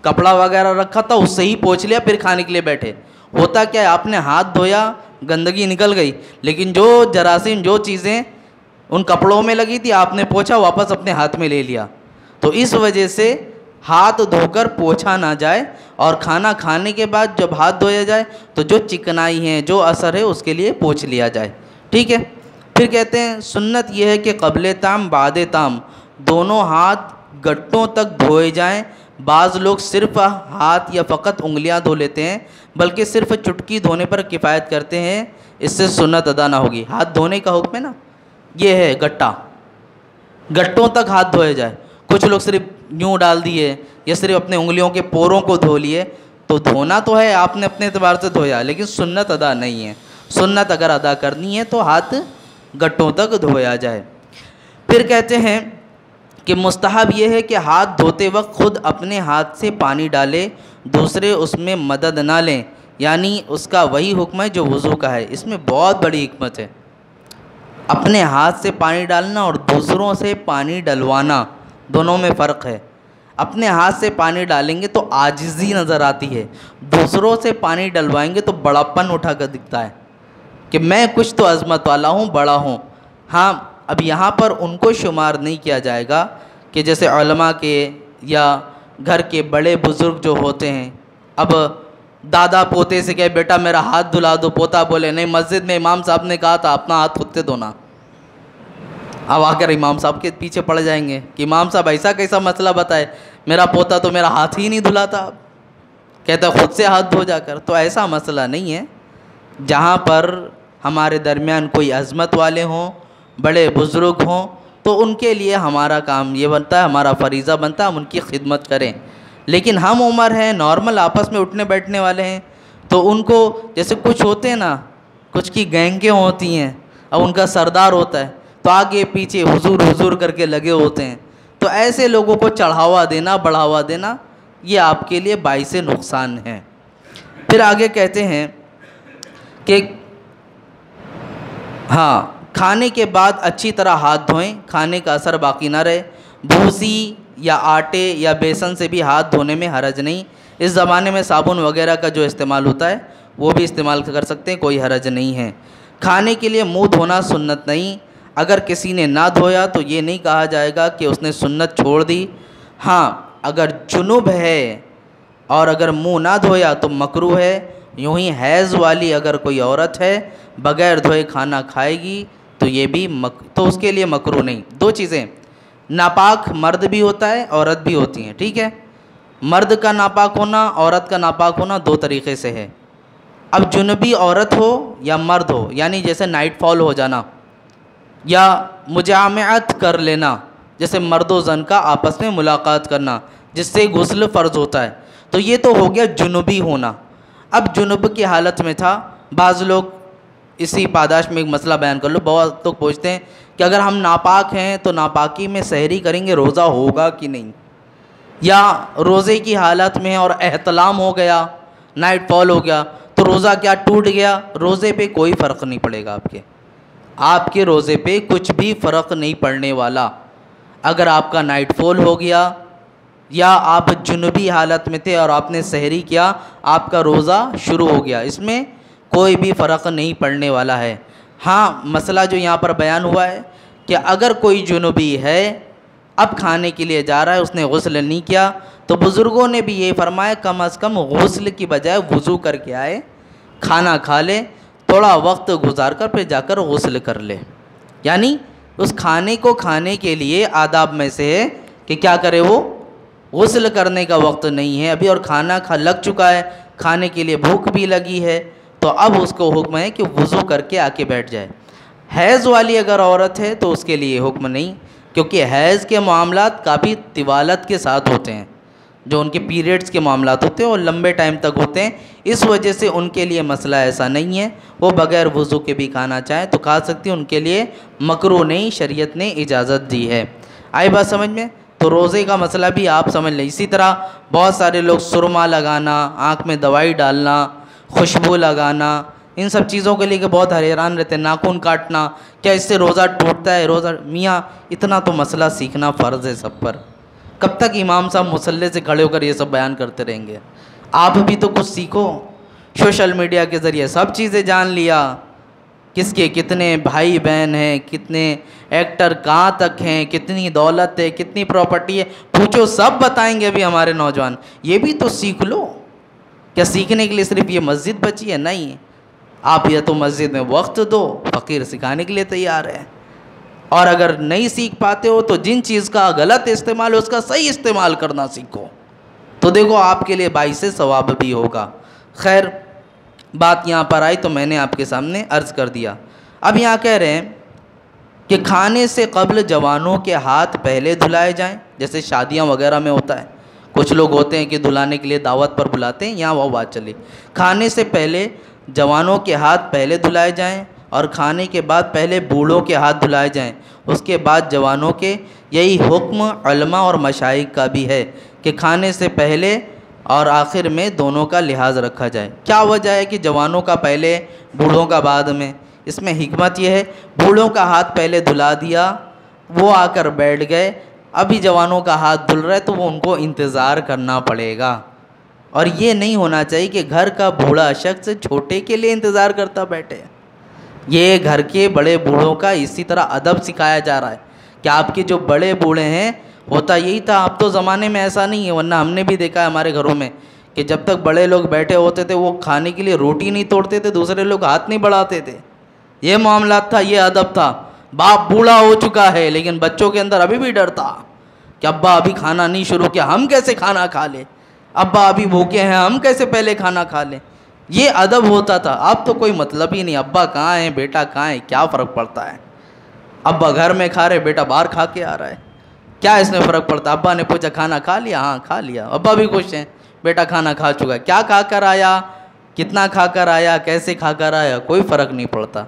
کپڑا وغیرہ رکھا تھا اس سے ہی پوچھ لیا، پھر کھانے کے لیے بیٹھے. ہوتا کیا ہے، آپ نے ہاتھ دھویا، گندگی نکل گئی، لیکن جو جراثیم جو چیزیں ان کپڑوں میں لگی تھی آپ نے پوچھا واپس اپنے ہاتھ میں لے لیا. تو اس وجہ سے ہاتھ دھو کر پوچھا نہ جائے، اور کھانا کھانے کے بعد جب ہاتھ دھویا جائے تو جو چکنائی ہے جو اثر ہے اس کے لیے پوچھ لیا جائے. ٹھیک ہے. پھر کہتے ہیں سنت یہ ہے کہ قبل طعام بعد طعام دونوں ہاتھ گٹوں تک دھوئے جائیں. بعض لوگ صرف ہاتھ یا فقط انگلیاں دھو لیتے ہیں، بلکہ صرف چٹکی دھونے پر کفایت کرتے ہیں، اس سے سنت ادا نہ ہوگی. ہاتھ دھونے کا حکم ہے نا، یہ ہے گٹا، گٹوں تک ہاتھ دھوئے جائے. کچھ لوگ صرف یوں ڈال دیے یا صرف اپنے انگلیوں کے پوروں کو دھو لیے، تو دھونا تو ہے، آپ نے اپنے اعتبار سے دھویا، لیکن سنت ادا نہیں ہے. سنت اگر ادا کرنی ہے تو ہاتھ گٹوں تک دھویا جائے. پھر کہتے ہیں کہ مستحب یہ ہے کہ ہاتھ دھوتے وقت خود اپنے ہاتھ سے پانی ڈالے، دوسرے اس میں مدد نہ لیں، یعنی اس کا وہی حکم ہے جو وضو کا ہے. اس میں بہت بڑی حکمت ہے. اپنے ہاتھ سے پانی ڈالنا اور دوسروں سے پانی ڈلوانا، دونوں میں فرق ہے. اپنے ہاتھ سے پانی ڈالیں گے تو عاجزی نظر آتی ہے، دوسروں سے پانی ڈلوائیں گے تو بڑاپن اٹھا کر دکھتا ہے کہ میں کچھ تو عظمت والا ہوں، بڑا ہوں. ہاں اب یہاں پر ان کو شمار نہیں کیا جائے گا کہ جیسے علماء کے یا گھر کے بڑے بزرگ جو ہوتے ہیں، اب دادا پوتے سے کہے بیٹا میرا ہاتھ دھلا دو، پوتا بولے نہیں مسجد میں امام صاحب نے کہا تھا اپنا ہاتھ خود سے دھونا. اب آ کر امام صاحب کے پیچھے پڑ جائیں گے کہ امام صاحب ایسا کیسا مسئلہ بتائے، میرا پوتا تو میرا ہاتھ ہی نہیں دھلاتا، کہتا خود سے ہاتھ دھو جا کر. تو ایسا مسئلہ نہیں ہے. جہاں پر ہمارے درمیان کوئی عظمت والے ہوں، بڑے بزرگ ہوں، تو ان کے لیے ہمارا کام یہ بنتا ہے، ہمارا فریضہ بنتا ہے ہم ان کی خدمت کریں. لیکن ہم عمر ہیں، نارمل آپس میں اٹھنے بیٹھنے والے ہیں، تو ان کو جیسے کچھ ہوتے ہیں نا، کچھ کی گینگیں ہوتی ہیں، اب ان کا سردار ہوتا ہے تو آگے پیچھے حضور حضور کر کے لگے ہوتے ہیں. تو ایسے لوگوں کو چڑھاوا دینا، بڑھاوا دینا، یہ آپ کے لیے باعث نقصان ہے. پھر آگے کہتے ہیں کہ ہاں کھانے کے بعد اچھی طرح ہاتھ دھوئیں، کھانے کا اثر باقی نہ رہے. بھوسی یا آٹے یا بیسن سے بھی ہاتھ دھونے میں حرج نہیں. اس زمانے میں صابن وغیرہ کا جو استعمال ہوتا ہے وہ بھی استعمال کر سکتے ہیں، کوئی حرج نہیں ہے. کھانے کے لیے منہ دھونا سنت نہیں. اگر کسی نے نہ دھویا تو یہ نہیں کہا جائے گا کہ اس نے سنت چھوڑ دی. ہاں اگر جنب ہے اور اگر منہ نہ دھویا تو مکروہ ہے. یوں ہی حیض والی اگر کوئی عورت ہے بغیر دھوئے کھانا کھائے گی تو یہ بھی تو اس کے لیے مکروہ نہیں. دو چیزیں، ناپاک مرد بھی ہوتا ہے عورت بھی ہوتی ہیں. ٹھیک ہے، مرد کا ناپاک ہونا عورت کا ناپاک ہونا دو طریقے سے ہے. اب جنبی عورت ہو یا مرد ہو، یعنی جیسے نائٹ فال ہو جانا یا مجامعت کر لینا، جیسے مرد و زن کا آپس میں ملاقات کرنا جس سے غسل فرض ہوتا ہے، تو یہ تو ہو گیا جنوبی ہونا. اب جنوب کی حالت میں تھا، بعض لوگ اسی پاداش میں ایک مسئلہ بیان کر لو، بہت لوگ پوچھتے ہیں کہ اگر ہم ناپاک ہیں تو ناپاکی میں سحری کریں گے روزہ ہوگا کہ نہیں. یا روزے کی حالت میں اور احتلام ہو گیا، نائٹ فال ہو گیا، تو روزہ کیا ٹوٹ گیا؟ روزے پہ کوئی فرق نہیں پڑے گا آپ کے روزے پہ کچھ بھی فرق نہیں پڑنے والا۔ اگر آپ کا نائٹ فال ہو گیا یا آپ جنوبی حالت میں تھے اور آپ نے سحری کیا، آپ کا روزہ شروع ہو گیا، اس میں کوئی بھی فرق نہیں پڑنے والا ہے۔ ہاں، مسئلہ جو یہاں پر بیان ہوا ہے کہ اگر کوئی جنوبی ہے، اب کھانے کے لیے جا رہا ہے، اس نے غسل نہیں کیا، تو بزرگوں نے بھی یہ فرمایا کم از کم غسل کی بجائے وضو کر کے آئے، کھانا کھا لے، تھوڑا وقت گزار کر پھر جا کر غسل کر لے۔ یعنی اس کھانے کو کھانے کے لیے آداب میں سے ہے کہ کیا کرے، وہ غسل کرنے کا وقت نہیں ہے ابھی، اور کھانا لگ چکا ہے، کھانے کے لیے بھوک بھی لگی ہے، تو اب اس کو حکم ہے کہ وضو کر کے آ کے بیٹھ جائے۔ حیض والی اگر عورت ہے تو اس کے لیے حکم نہیں، کیونکہ حیض کے معاملات کافی طوالت کے ساتھ ہوتے ہیں، جو ان کے پیریڈز کے معاملات ہوتے ہیں اور لمبے ٹائم تک ہوتے ہیں، اس وجہ سے ان کے لیے مسئلہ ایسا نہیں ہے، وہ بغیر وضو کے بھی کھانا چاہیں تو کھا سکتی ہیں، ان کے لیے مکروہ نہیں، شریعت نے اجازت دی ہے۔ آئی بات سمجھ میں؟ تو روزے کا مسئلہ بھی آپ سمجھ لیں۔ اسی طرح بہت سارے لوگ سرما لگانا، آنکھ میں دوائی ڈالنا، خوشبو لگانا، ان سب چیزوں کے لے کے بہت حیران رہتے ہیں، ناخن کاٹنا، کیا اس سے روزہ ٹوٹتا ہے؟ روزہ میاں اتنا تو مسئلہ سیکھنا فرض ہے سب پر۔ کب تک امام صاحب مصلی سے کھڑے ہو کر یہ سب بیان کرتے رہیں گے؟ آپ بھی تو کچھ سیکھو۔ سوشل میڈیا کے ذریعے سب چیزیں جان لیا، کس کے کتنے بھائی بہن ہیں، کتنے ایکٹر کہاں تک ہیں، کتنی دولت ہے، کتنی پراپرٹی ہے، پوچھو، سب بتائیں گے ابھی ہمارے نوجوان۔ یہ بھی تو سیکھ لو۔ کیا سیکھنے کے لیے صرف یہ مسجد بچی ہے؟ نہیں، آپ یا تو مسجد میں وقت دو، فقیر سکھانے کے لیے تیار ہے، اور اگر نہیں سیکھ پاتے ہو تو جن چیز کا غلط استعمال ہے اس کا صحیح استعمال کرنا سیکھو، تو دیکھو آپ کے لیے باعث ثواب بھی ہوگا۔ خیر، بات یہاں پر آئی تو میں نے آپ کے سامنے عرض کر دیا۔ اب یہاں کہہ رہے ہیں کہ کھانے سے قبل جوانوں کے ہاتھ پہلے دھلائے جائیں، جیسے شادیاں وغیرہ میں ہوتا ہے، کچھ لوگ ہوتے ہیں کہ دھلانے کے لیے دعوت پر بلاتے ہیں، یہاں وہ بات چلی۔ کھانے سے پہلے جوانوں کے ہاتھ پہلے دھلائے جائیں، اور کھانے کے بعد پہلے بوڑھوں کے ہاتھ دھلائے جائیں، اس کے بعد جوانوں کے۔ یہی حکم علماء اور مشائخ کا بھی ہے کہ کھانے سے پہلے اور آخر میں دونوں کا لحاظ رکھا جائے۔ کیا وجہ ہے کہ جوانوں کا پہلے، بوڑھوں کا بعد میں؟ اس میں حکمت یہ ہے، بوڑھوں کا ہاتھ پہلے دھلا دیا، وہ آ کر بیٹھ گئے، ابھی جوانوں کا ہاتھ دھل رہا ہے تو وہ ان کو انتظار کرنا پڑے گا، اور یہ نہیں ہونا چاہیے کہ گھر کا بوڑھا شخص چھوٹے کے لیے انتظار کرتا بیٹھے۔ یہ گھر کے بڑے بوڑھوں کا اسی طرح ادب سکھایا جا رہا ہے کہ آپ کے جو بڑے بوڑھے ہیں، ہوتا یہی تھا، اب تو زمانے میں ایسا نہیں ہے، ورنہ ہم نے بھی دیکھا ہے ہمارے گھروں میں کہ جب تک بڑے لوگ بیٹھے ہوتے تھے وہ کھانے کے لیے روٹی نہیں توڑتے تھے، دوسرے لوگ ہاتھ نہیں بڑھاتے تھے، یہ معاملات تھا، یہ ادب تھا۔ باپ بوڑھا ہو چکا ہے لیکن بچوں کے اندر ابھی بھی ڈر تھا کہ ابا ابھی کھانا نہیں شروع کیا، ہم کیسے کھانا کھا لیں، ابا ابھی بھوکے ہیں، ہم کیسے پہلے کھانا کھا لیں، یہ ادب ہوتا تھا۔ اب تو کوئی مطلب ہی نہیں، ابا کہاں ہیں، بیٹا کہاں ہے، کیا فرق پڑتا ہے، ابا گھر میں کھا رہے، بیٹا باہر کھا کے آ رہا ہے، کیا اس میں فرق پڑتا؟ ابا نے پوچھا کھانا کھا لیا؟ ہاں کھا لیا، ابا بھی خوش ہیں، بیٹا کھانا کھا چکا ہے، کیا کھا کر آیا، کتنا کھا کر آیا، کیسے کھا کر آیا، کوئی فرق نہیں پڑتا۔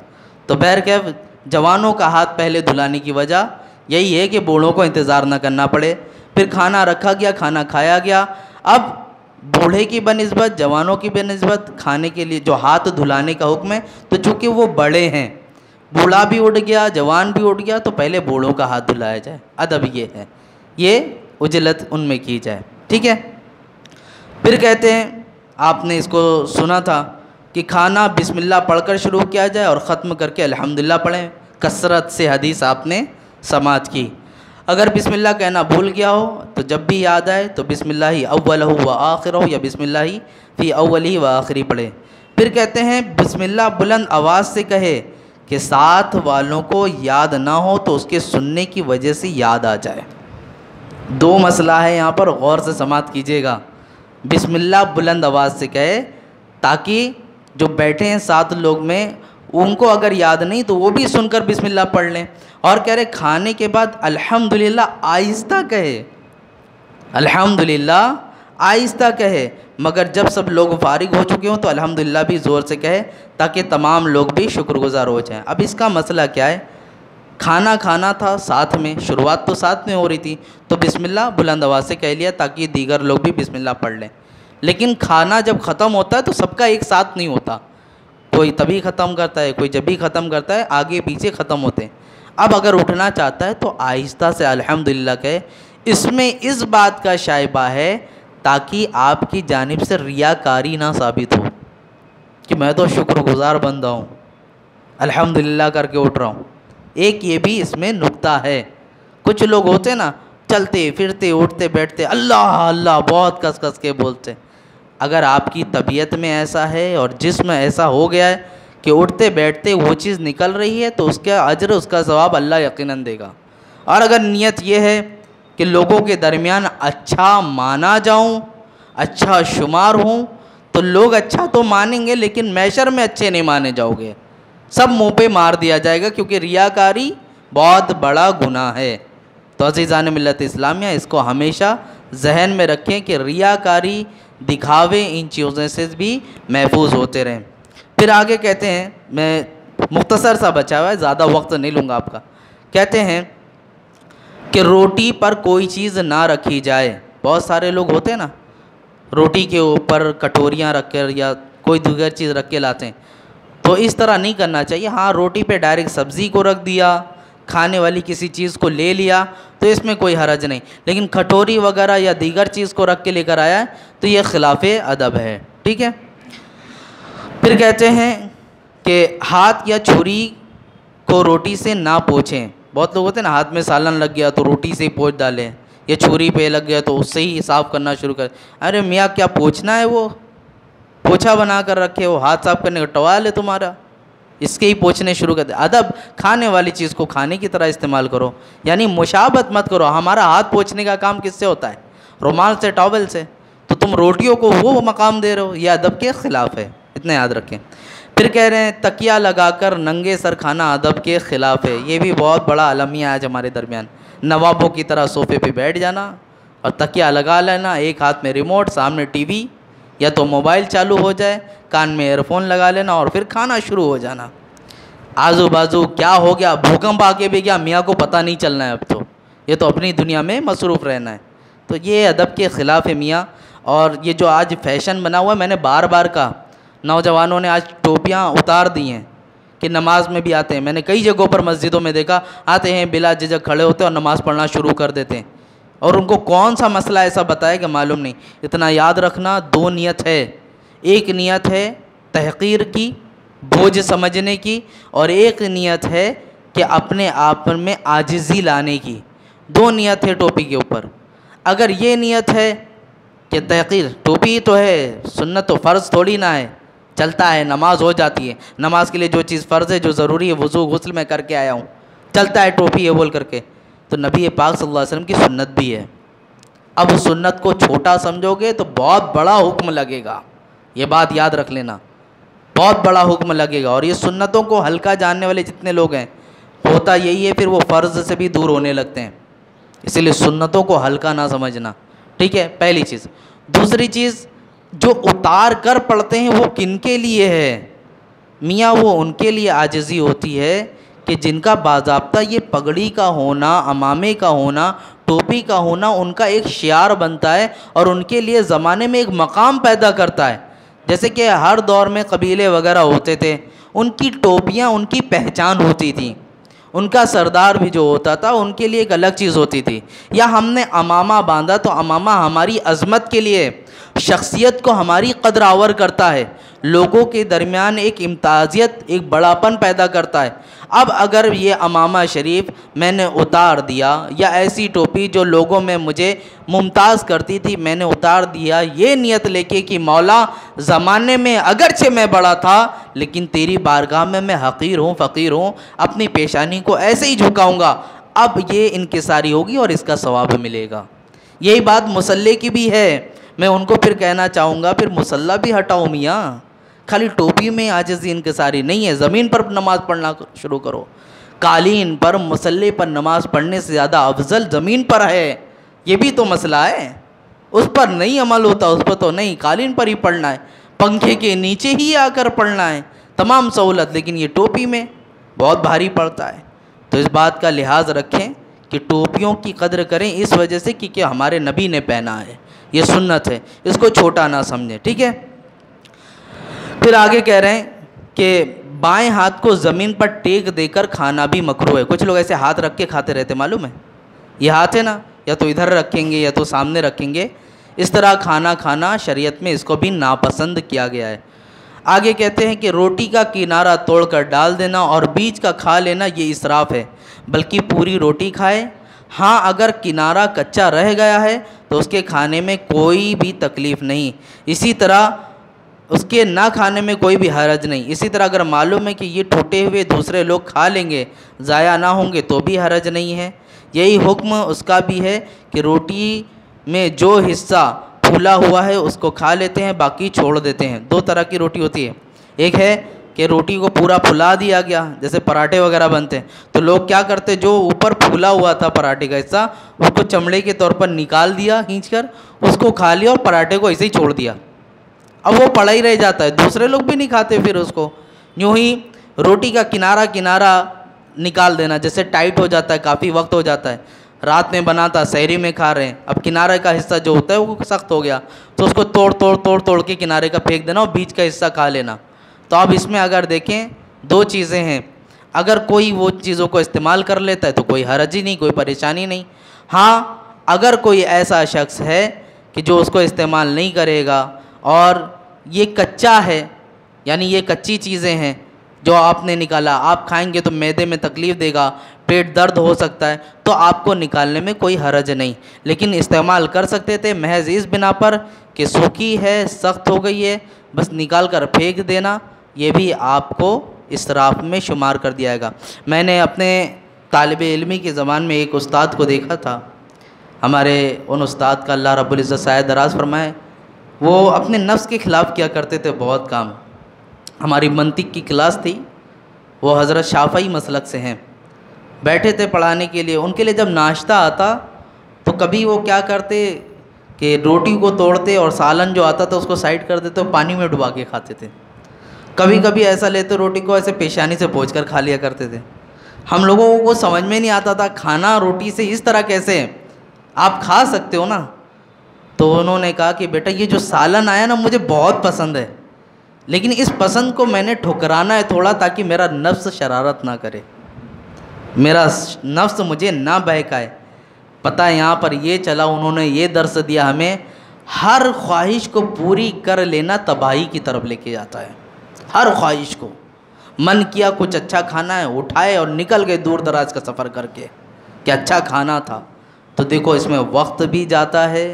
تو بہرکیف جوانوں کا ہاتھ پہلے دھلانے کی وجہ یہی ہے کہ بوڑھوں کو انتظار نہ کرنا پڑے۔ پھر کھانا رکھا گیا، کھانا کھایا گیا، اب بوڑھے کی بنسبت، جوانوں کی بنسبت کھانے کے لیے جو ہاتھ دھلانے کا حکم ہے، تو چونکہ وہ بڑے ہیں، بوڑھا بھی اٹھ گیا، جوان بھی اٹھ گیا، تو پہلے بوڑھوں کا ہاتھ دھلایا جائے، ادب یہ ہے، یہ اجلت ان میں کی جائے، ٹھیک ہے۔ پھر کہتے ہیں، آپ نے اس کو سنا تھا کہ کھانا بسم اللہ پڑھ کر شروع کیا جائے اور ختم کر کے الحمدللہ پڑھیں، کثرت سے حدیث آپ نے سماعت کی۔ اگر بسم اللہ کہنا بھول گیا ہو تو جب بھی یاد آئے تو بسم اللہ اولہ و آخرہ یا بسم اللہ فی اولی و آخری پڑھے۔ پھر کہتے ہیں بسم اللہ بلند آواز سے کہے کہ ساتھ والوں کو یاد نہ ہو تو اس کے سننے کی وجہ سے یاد آ جائے۔ دو مسئلہ ہے یہاں پر، غور سے سماعت کیجیے گا۔ بسم اللہ بلند آواز سے کہے تاکہ جو بیٹھے ہیں ساتھ لوگ میں ان کو اگر یاد نہیں تو وہ بھی سن کر بسم اللہ پڑھ لیں، اور کہہ رہے کھانے کے بعد الحمدللہ آہستہ کہے، الحمدللہ آہستہ کہے، مگر جب سب لوگ فارغ ہو چکے ہوں تو الحمدللہ بھی زور سے کہے تاکہ تمام لوگ بھی شکر گزار ہو جائیں۔ اب اس کا مسئلہ کیا ہے؟ کھانا کھانا تھا ساتھ میں، شروعات تو ساتھ میں ہو رہی تھی، تو بسم اللہ بلند آواز سے کہہ لیا تاکہ دیگر لوگ بھی بسم اللہ پڑھ لیں۔ لیکن کھانا جب ختم ہوتا ہے تو سب کا ایک ساتھ نہیں ہوتا، کوئی تبھی ختم کرتا ہے، کوئی جب بھی ختم کرتا ہے، آگے پیچھے ختم ہوتے ہیں۔ اب اگر اٹھنا چاہتا ہے تو آہستہ سے الحمدللہ کہے۔ اس میں اس بات کا شائبہ ہے تاکہ آپ کی جانب سے ریاکاری نہ ثابت ہو کہ میں تو شکر گزار بندہ ہوں، الحمدللہ کر کے اٹھ رہا ہوں۔ ایک یہ بھی اس میں نکتہ ہے، کچھ لوگ ہوتے نا چلتے پھرتے اٹھتے بیٹھتے اللہ اللہ بہت کس کس کے بولتے۔ اگر آپ کی طبیعت میں ایسا ہے اور جسم ایسا ہو گیا ہے کہ اٹھتے بیٹھتے وہ چیز نکل رہی ہے تو اس کا اجر اس کا ثواب اللہ یقیناً دے گا۔ اور اگر نیت یہ ہے کہ لوگوں کے درمیان اچھا مانا جاؤں، اچھا شمار ہوں، تو لوگ اچھا تو مانیں گے لیکن محشر میں اچھے نہیں مانے جاؤ گے، سب منہ پہ مار دیا جائے گا، کیونکہ ریاکاری بہت بڑا گناہ ہے۔ تو عزیزان ملت اسلامیہ اس کو ہمیشہ ذہن میں رکھیں کہ ریاکاری، دکھاوے، ان چیزوں سے بھی محفوظ ہوتے رہیں۔ پھر آگے کہتے ہیں، میں مختصر سا بچا ہوا ہے، زیادہ وقت نہیں لوں گا آپ کا، کہتے ہیں کہ روٹی پر کوئی چیز نہ رکھی جائے۔ بہت سارے لوگ ہوتے ہیں نا روٹی کے اوپر کٹوریاں رکھ کر یا کوئی دیگر چیز رکھ کے لاتے ہیں، تو اس طرح نہیں کرنا چاہیے۔ ہاں روٹی پہ ڈائریکٹ سبزی کو رکھ دیا، کھانے والی کسی چیز کو لے لیا تو اس میں کوئی حرج نہیں، لیکن کھٹوری وغیرہ یا دیگر چیز کو رکھ کے لے کر آیا ہے تو یہ خلاف ادب ہے، ٹھیک ہے۔ پھر کہتے ہیں کہ ہاتھ یا چھری کو روٹی سے نہ پوچھیں۔ بہت لوگ ہوتے ہیں نا ہاتھ میں سالن لگ گیا تو روٹی سے ہی پوچھ ڈالیں، یا چھری پہ لگ گیا تو اس سے ہی صاف کرنا شروع کر۔ ارے میاں کیا پوچھنا ہے، وہ پوچھا بنا کر رکھے، وہ ہاتھ صاف کرنے کا ٹوال ہے تمہارا، اس کے ہی پوچھنے شروع کر دے۔ ادب، کھانے والی چیز کو کھانے کی طرح استعمال کرو، یعنی مشابہت مت کرو۔ ہمارا ہاتھ پوچھنے کا کام کس سے ہوتا ہے؟ رومال سے، ٹاول سے، تو تم روٹیوں کو وہ مقام دے رہے ہو، یہ ادب کے خلاف ہے، اتنا یاد رکھیں۔ پھر کہہ رہے ہیں تکیہ لگا کر ننگے سر کھانا ادب کے خلاف ہے۔ یہ بھی بہت بڑا المیہ ہے آج ہمارے درمیان، نوابوں کی طرح صوفے پہ بیٹھ جانا اور تکیہ لگا لینا، ایک ہاتھ میں ریموٹ، سامنے ٹی وی یا تو موبائل چالو ہو جائے، کان میں ایئر فون لگا لینا اور پھر کھانا شروع ہو جانا۔ آزو بازو کیا ہو گیا، بھوکمپ آ کے بھی گیا، میاں کو پتہ نہیں چلنا ہے، اب تو یہ تو اپنی دنیا میں مصروف رہنا ہے۔ تو یہ ادب کے خلاف ہے میاں۔ اور یہ جو آج فیشن بنا ہوا ہے، میں نے بار بار کہا، نوجوانوں نے آج ٹوپیاں اتار دی ہیں کہ نماز میں بھی آتے ہیں۔ میں نے کئی جگہوں پر مسجدوں میں دیکھا، آتے ہیں بلا جھجک کھڑے ہوتے ہیں اور نماز پڑھنا شروع کر دیتے ہیں، اور ان کو کون سا مسئلہ ایسا بتایا کہ معلوم نہیں۔ اتنا یاد رکھنا، دو نیت ہے، ایک نیت ہے تحقیر کی، بوجھ سمجھنے کی، اور ایک نیت ہے کہ اپنے آپ میں عاجزی لانے کی۔ دو نیت ہے ٹوپی کے اوپر۔ اگر یہ نیت ہے کہ تحقیر، ٹوپی تو ہے سنت، تو فرض تھوڑی نہ ہے، چلتا ہے، نماز ہو جاتی ہے، نماز کے لیے جو چیز فرض ہے، جو ضروری ہے، وضو غسل میں کر کے آیا ہوں، چلتا ہے ٹوپی ہے بول کر کے، تو نبی پاک صلی اللہ علیہ وسلم کی سنت بھی ہے۔ اب اس سنت کو چھوٹا سمجھو گے تو بہت بڑا حکم لگے گا، یہ بات یاد رکھ لینا، بہت بڑا حکم لگے گا۔ اور یہ سنتوں کو ہلکا جاننے والے جتنے لوگ ہیں، ہوتا یہی ہے، پھر وہ فرض سے بھی دور ہونے لگتے ہیں۔ اسی لیے سنتوں کو ہلکا نہ سمجھنا، ٹھیک ہے، پہلی چیز۔ دوسری چیز، جو اتار کر پڑھتے ہیں وہ کن کے لیے ہے؟ میاں وہ ان کے لیے عاجزی ہوتی ہے کہ جن کا باضابطہ یہ پگڑی کا ہونا، امامے کا ہونا، ٹوپی کا ہونا ان کا ایک شعار بنتا ہے اور ان کے لیے زمانے میں ایک مقام پیدا کرتا ہے۔ جیسے کہ ہر دور میں قبیلے وغیرہ ہوتے تھے، ان کی ٹوپیاں ان کی پہچان ہوتی تھی، ان کا سردار بھی جو ہوتا تھا ان کے لیے ایک الگ چیز ہوتی تھی۔ یا ہم نے امامہ باندھا تو امامہ ہماری عظمت کے لیے، شخصیت کو ہماری قدر آور کرتا ہے، لوگوں کے درمیان ایک امتیازیت، ایک بڑاپن پیدا کرتا ہے۔ اب اگر یہ امامہ شریف میں نے اتار دیا، یا ایسی ٹوپی جو لوگوں میں مجھے ممتاز کرتی تھی میں نے اتار دیا، یہ نیت لے کے کہ مولا زمانے میں اگرچہ میں بڑا تھا لیکن تیری بارگاہ میں میں حقیر ہوں، فقیر ہوں، اپنی پیشانی کو ایسے ہی جھکاؤں گا، اب یہ انکساری ہوگی اور اس کا ثواب ملے گا۔ یہی بات مصلی کی بھی ہے۔ میں ان کو پھر کہنا چاہوں گا، پھر مصلی بھی ہٹاؤ میاں، خالی ٹوپی میں عاجزی انکساری نہیں ہے، زمین پر نماز پڑھنا شروع کرو۔ قالین پر، مصلی پر نماز پڑھنے سے زیادہ افضل زمین پر ہے، یہ بھی تو مسئلہ ہے۔ اس پر نہیں عمل ہوتا، اس پر تو نہیں، قالین پر ہی پڑھنا ہے، پنکھے کے نیچے ہی آ کر پڑھنا ہے، تمام سہولت، لیکن یہ ٹوپی میں بہت بھاری پڑتا ہے۔ تو اس بات کا لحاظ رکھیں کہ ٹوپیوں کی قدر کریں اس وجہ سے کہ ہمارے نبی نے پہنا ہے، یہ سنت ہے، اس کو چھوٹا نہ سمجھیں، ٹھیک ہے۔ پھر آگے کہہ رہے ہیں کہ بائیں ہاتھ کو زمین پر ٹیک دے کر کھانا بھی مکروہ ہے۔ کچھ لوگ ایسے ہاتھ رکھ کے کھاتے رہتے، معلوم ہے؟ یہ ہاتھ ہے نا، یا تو ادھر رکھیں گے یا تو سامنے رکھیں گے، اس طرح کھانا کھانا شریعت میں اس کو بھی ناپسند کیا گیا ہے۔ آگے کہتے ہیں کہ روٹی کا کنارہ توڑ کر ڈال دینا اور بیچ کا کھا لینا یہ اسراف ہے، بلکہ پوری روٹی کھائے۔ ہاں اگر کنارہ کچا رہ گیا ہے تو اس کے کھانے میں کوئی بھی تکلیف نہیں، اسی طرح اس کے نہ کھانے میں کوئی بھی حرج نہیں۔ اسی طرح اگر معلوم ہے کہ یہ ٹوٹے ہوئے دوسرے لوگ کھا لیں گے، ضائع نہ ہوں گے، تو بھی حرج نہیں ہے۔ یہی حکم اس کا بھی ہے کہ روٹی میں جو حصہ پھولا ہوا ہے اس کو کھا لیتے ہیں، باقی چھوڑ دیتے ہیں۔ دو طرح کی روٹی ہوتی ہے، ایک ہے کہ روٹی کو پورا پھلا دیا گیا، جیسے پراٹھے وغیرہ بنتے ہیں تو لوگ کیا کرتے، جو اوپر پھولا ہوا تھا پراٹھے کا حصہ اس کو چمڑے کے طور پر نکال دیا کھینچ کر، اس کو کھا لیا اور پراٹھے کو ایسے ہی چھوڑ دیا، اب وہ پڑا ہی رہ جاتا ہے، دوسرے لوگ بھی نہیں کھاتے پھر اس کو۔ یوں ہی روٹی کا کنارہ نکال دینا، جیسے ٹائٹ ہو جاتا ہے، کافی وقت ہو جاتا ہے، رات میں بنا تھا، سحری میں کھا رہے ہیں، اب کنارے کا حصہ جو ہوتا ہے وہ سخت ہو گیا تو اس کو توڑ کے کنارے کا پھینک دینا اور بیچ کا حصہ کھا لینا۔ تو اب اس میں اگر دیکھیں دو چیزیں ہیں، اگر کوئی وہ چیزوں کو استعمال کر لیتا ہے تو کوئی حرج ہی نہیں، کوئی پریشانی نہیں۔ ہاں اگر کوئی ایسا شخص ہے کہ جو اس کو استعمال نہیں کرے گا اور یہ کچا ہے، یعنی یہ کچی چیزیں ہیں جو آپ نے نکالا، آپ کھائیں گے تو معدے میں تکلیف دے گا، پیٹ درد ہو سکتا ہے، تو آپ کو نکالنے میں کوئی حرج نہیں، لیکن استعمال کر سکتے تھے محض اس بنا پر کہ سوکھی ہے، سخت ہو گئی ہے، بس نکال کر پھینک دینا، یہ بھی آپ کو اسراف میں شمار کر دیا گا۔ میں نے اپنے طالب علمی کے زمان میں ایک استاد کو دیکھا تھا، ہمارے ان استاد کا اللہ رب العزت سایہ دراز فرمائے، وہ اپنے نفس کے خلاف کیا کرتے تھے بہت کام۔ ہماری منطق کی کلاس تھی، وہ حضرت شافعی مسلک سے ہیں، بیٹھے تھے پڑھانے کے لیے، ان کے لیے جب ناشتہ آتا تو کبھی وہ کیا کرتے کہ روٹی کو توڑتے اور سالن جو آتا تھا اس کو سائڈ کر دیتے اور پانی میں ڈبا کے کھاتے تھے، کبھی کبھی ایسا لیتے روٹی کو ایسے پیشانی سے پوچھ کر کھا لیا کرتے تھے۔ ہم لوگوں کو سمجھ میں نہیں آتا تھا کھانا روٹی سے اس طرح کیسے ہے، آپ کھا سکتے ہو نا؟ تو انہوں نے کہا کہ بیٹا یہ جو سالن آیا نا مجھے بہت پسند ہے، لیکن اس پسند کو میں نے ٹھکرانا ہے تھوڑا تاکہ میرا نفس شرارت نہ کرے، میرا نفس مجھے نہ بہکائے۔ پتہ یہاں پر یہ چلا، انہوں نے یہ درس دیا ہمیں، ہر خواہش کو پوری کر لینا تباہی کی طرف لے کے جاتا ہے۔ ہر خواہش کو من کیا کچھ اچھا کھانا ہے، اٹھائے اور نکل گئے دور دراز کا سفر کر کے کہ اچھا کھانا تھا، تو دیکھو اس میں وقت بھی جاتا ہے۔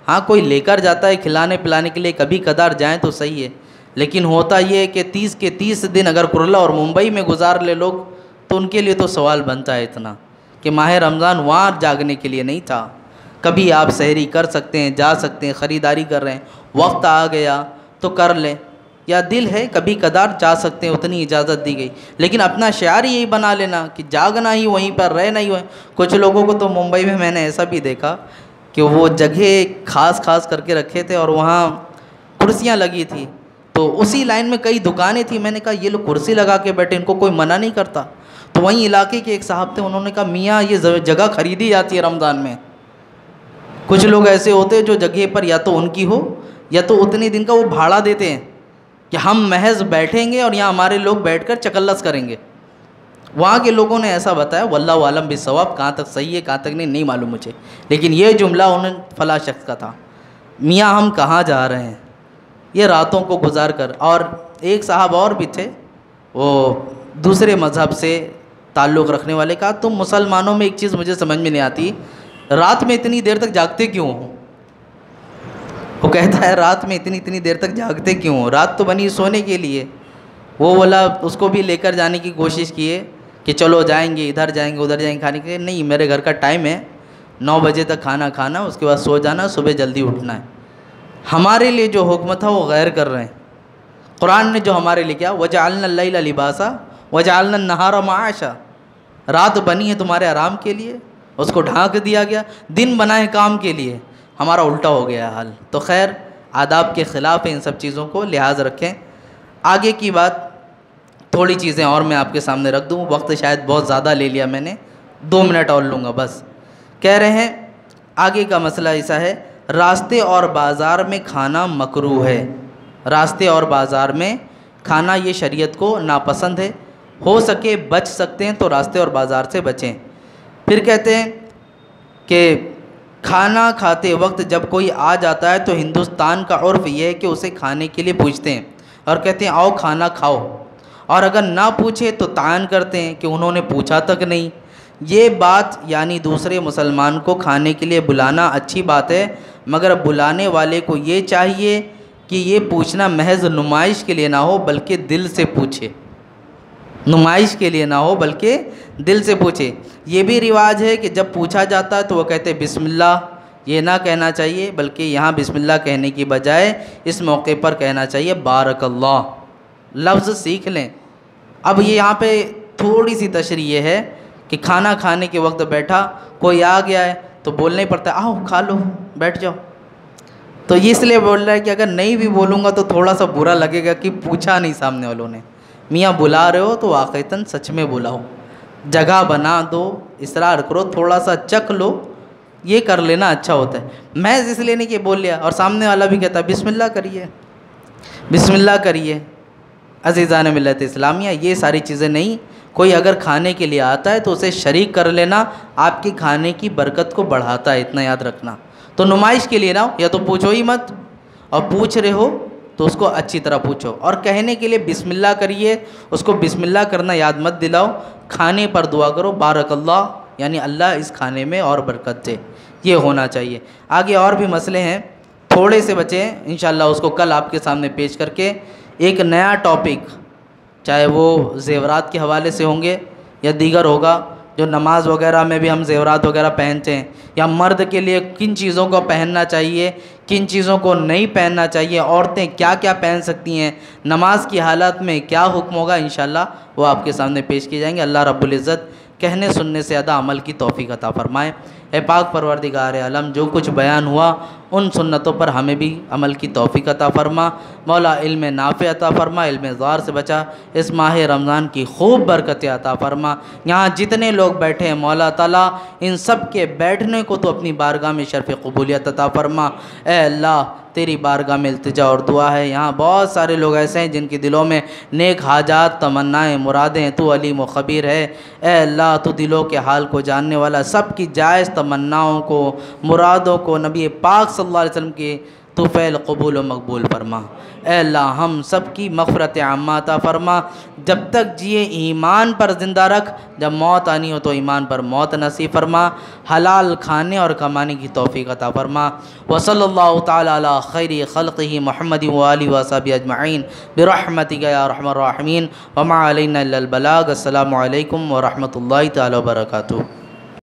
ہاں کوئی لے کر جاتا ہے کھلانے پلانے کے لیے، کبھی کدار جائیں تو صحیح ہے، لیکن ہوتا یہ ہے کہ 30 کے 30 دن اگر کرلا اور ممبئی میں گزار لے لوگ تو ان کے لیے تو سوال بنتا ہے اتنا کہ ماہ رمضان وہاں جاگنے کے لیے نہیں تھا، کبھی آپ سحری کر سکتے ہیں، جا سکتے ہیں، خریداری کر رہے ہیں، وقت آ گیا تو کر لیں، یا دل ہے کبھی کدار جا سکتے ہیں، اتنی اجازت دی گئی، لیکن اپنا شعار یہی بنا لینا کہ جاگنا ہی وہیں پر، رہنا ہی وہیں۔ کچھ لوگوں کو تو ممبئی میں نے ایسا بھی دیکھا کہ وہ جگہ خاص کر کے رکھے تھے اور وہاں کرسیاں لگی تھی، تو اسی لائن میں کئی دکانیں تھیں، میں نے کہا یہ لوگ کرسی لگا کے بیٹھے، ان کو کوئی منع نہیں کرتا؟ تو وہیں علاقے کے ایک صاحب تھے، انہوں نے کہا میاں یہ جگہ خریدی جاتی ہے رمضان میں، کچھ لوگ ایسے ہوتے ہیں جو جگہ پر یا تو ان کی ہو یا تو اتنے دن کا وہ بھاڑا دیتے ہیں کہ ہم محض بیٹھیں گے اور یہاں ہمارے لوگ بیٹھ کر چکلس کریں گے۔ وہاں کے لوگوں نے ایسا بتایا، واللہ عالم بالصواب، کہاں تک صحیح ہے کہاں تک نہیں معلوم مجھے، لیکن یہ جملہ انہیں فلاں شخص کا تھا، میاں ہم کہاں جا رہے ہیں یہ راتوں کو گزار کر۔ اور ایک صاحب اور بھی تھے، وہ دوسرے مذہب سے تعلق رکھنے والے، کہا تم مسلمانوں میں ایک چیز مجھے سمجھ میں نہیں آتی، رات میں اتنی دیر تک جاگتے کیوں ہو؟ وہ کہتا ہے رات میں اتنی دیر تک جاگتے کیوں ہو؟ رات تو بنی سونے کے لیے۔ وہ بولا اس کو بھی لے کر جانے کی کوشش کیے کہ چلو جائیں گے، ادھر جائیں گے ادھر جائیں گے کھانے کے لیے، نہیں میرے گھر کا ٹائم ہے 9 بجے تک کھانا کھانا، اس کے بعد سو جانا، صبح جلدی اٹھنا ہے۔ ہمارے لیے جو حکم تھا وہ غیر کر رہے ہیں۔ قرآن نے جو ہمارے لیے کیا، وَجَعَلْنَا اللَّيْلَ لِبَاسًا وَجَعَلْنَا النَّهَارَ مَعَاشًا، رات بنی ہے تمہارے آرام کے لیے، اس کو ڈھانک دیا گیا، دن بنا ہے کام کے لیے، ہمارا الٹا ہو گیا حال۔ تو خیر آداب کے خلاف ہے ان سب چیزوں کو لحاظ رکھیں۔ آگے کی بات تھوڑی چیزیں اور میں آپ کے سامنے رکھ دوں، وقت شاید بہت زیادہ لے لیا میں نے، 2 منٹ اور لوں گا بس۔ کہہ رہے ہیں آگے کا مسئلہ ایسا ہے، راستے اور بازار میں کھانا مکروہ ہے، راستے اور بازار میں کھانا یہ شریعت کو ناپسند ہے، ہو سکے بچ سکتے ہیں تو راستے اور بازار سے بچیں۔ پھر کہتے ہیں کہ کھانا کھاتے وقت جب کوئی آ جاتا ہے تو ہندوستان کا عرف یہ ہے کہ اسے کھانے کے لیے پوچھتے ہیں اور کہتے ہیں آؤ کھانا کھاؤ، اور اگر نہ پوچھے تو تعین کرتے ہیں کہ انہوں نے پوچھا تک نہیں۔ یہ بات یعنی دوسرے مسلمان کو کھانے کے لیے بلانا اچھی بات ہے، مگر بلانے والے کو یہ چاہیے کہ یہ پوچھنا محض نمائش کے لیے نہ ہو بلکہ دل سے پوچھے، نمائش کے لیے نہ ہو بلکہ دل سے پوچھے۔ یہ بھی رواج ہے کہ جب پوچھا جاتا ہے تو وہ کہتے بسم اللہ، یہ نہ کہنا چاہیے بلکہ یہاں بسم اللہ کہنے کی بجائے اس موقع پر کہنا چاہیے بارک اللہ، لفظ سیکھ لیں۔ اب یہ یہاں پہ تھوڑی سی تشریح یہ ہے کہ کھانا کھانے کے وقت بیٹھا کوئی آ گیا ہے تو بولنا ہی پڑتا ہے آؤ کھا لو بیٹھ جاؤ، تو یہ اس لیے بول رہا ہے کہ اگر نہیں بھی بولوں گا تو تھوڑا سا برا لگے گا کہ پوچھا نہیں سامنے والوں نے۔ میاں بلا رہے ہو تو واقعتاً سچ میں بلاؤ، جگہ بنا دو، اصرار کرو، تھوڑا سا چکھ لو، یہ کر لینا اچھا ہوتا ہے۔ محض اس لیے نہیں کہ بول لیا اور سامنے والا بھی کہتا ہے بسم اللہ کریے، بسم اللہ کریے۔ عزیزان ملت اسلامیہ، یہ ساری چیزیں نہیں، کوئی اگر کھانے کے لیے آتا ہے تو اسے شریک کر لینا آپ کی کھانے کی برکت کو بڑھاتا ہے، اتنا یاد رکھنا۔ تو نمائش کے لیے نہ ہو، یا تو پوچھو ہی مت، اور پوچھ رہے ہو تو اس کو اچھی طرح پوچھو، اور کہنے کے لیے بسم اللہ کریے، اس کو بسم اللہ کرنا یاد مت دلاؤ، کھانے پر دعا کرو بارک اللہ، یعنی اللہ اس کھانے میں اور برکت دے، یہ ہونا چاہیے۔ آگے اور بھی مسئلے ہیں، تھوڑے سے بچیں، انشاءاللہ اس کو کل آپ کے سامنے پیش کر کے ایک نیا ٹاپک، چاہے وہ زیورات کے حوالے سے ہوں گے یا دیگر ہوگا، جو نماز وغیرہ میں بھی ہم زیورات وغیرہ پہنتے ہیں، یا مرد کے لیے کن چیزوں کو پہننا چاہیے، کن چیزوں کو نہیں پہننا چاہیے، عورتیں کیا کیا پہن سکتی ہیں، نماز کی حالت میں کیا حکم ہوگا، انشاءاللہ وہ آپ کے سامنے پیش کیے جائیں گے۔ اللہ رب العزت کہنے سننے سے زیادہ عمل کی توفیق عطا فرمائے۔ اے پاک پروردگار عالم، جو کچھ بیان ہوا ان سنتوں پر ہمیں بھی عمل کی توفیق عطا فرما، مولا علم نافع عطا فرما، علم زار سے بچا، اس ماہ رمضان کی خوب برکتیں عطا فرما۔ یہاں جتنے لوگ بیٹھے ہیں مولا تعالیٰ ان سب کے بیٹھنے کو تو اپنی بارگاہ میں شرف قبولیت عطا فرما۔ اے اللہ تیری بارگاہ میں التجا اور دعا ہے، یہاں بہت سارے لوگ ایسے ہیں جن کے دلوں میں نیک حاجات، تمنائیں، مرادیں، تو علیم و خبیر ہے۔ اے اللہ تو دلوں کے حال کو جاننے والا، سب کی جائز تمناؤں کو، مرادوں کو نبی پاک صلی اللہ علیہ وسلم کے تو فعل قبول و مقبول فرما۔ اے اللہ ہم سب کی مغفرت عامہ عطا فرما، جب تک جیے ایمان پر زندہ رکھ، جب موت آنی ہو تو ایمان پر موت نصیب فرما، حلال کھانے اور کمانے کی توفیق عطا فرما۔ وصلی اللہ تعالی علی خیر خلقہ محمد وآلہ وصحبہ اجمعین برحمتک یا ارحم الراحمین، وما علینا الا البلاغ۔ السلام علیکم ورحمۃ اللہ تعالی وبرکاتہ۔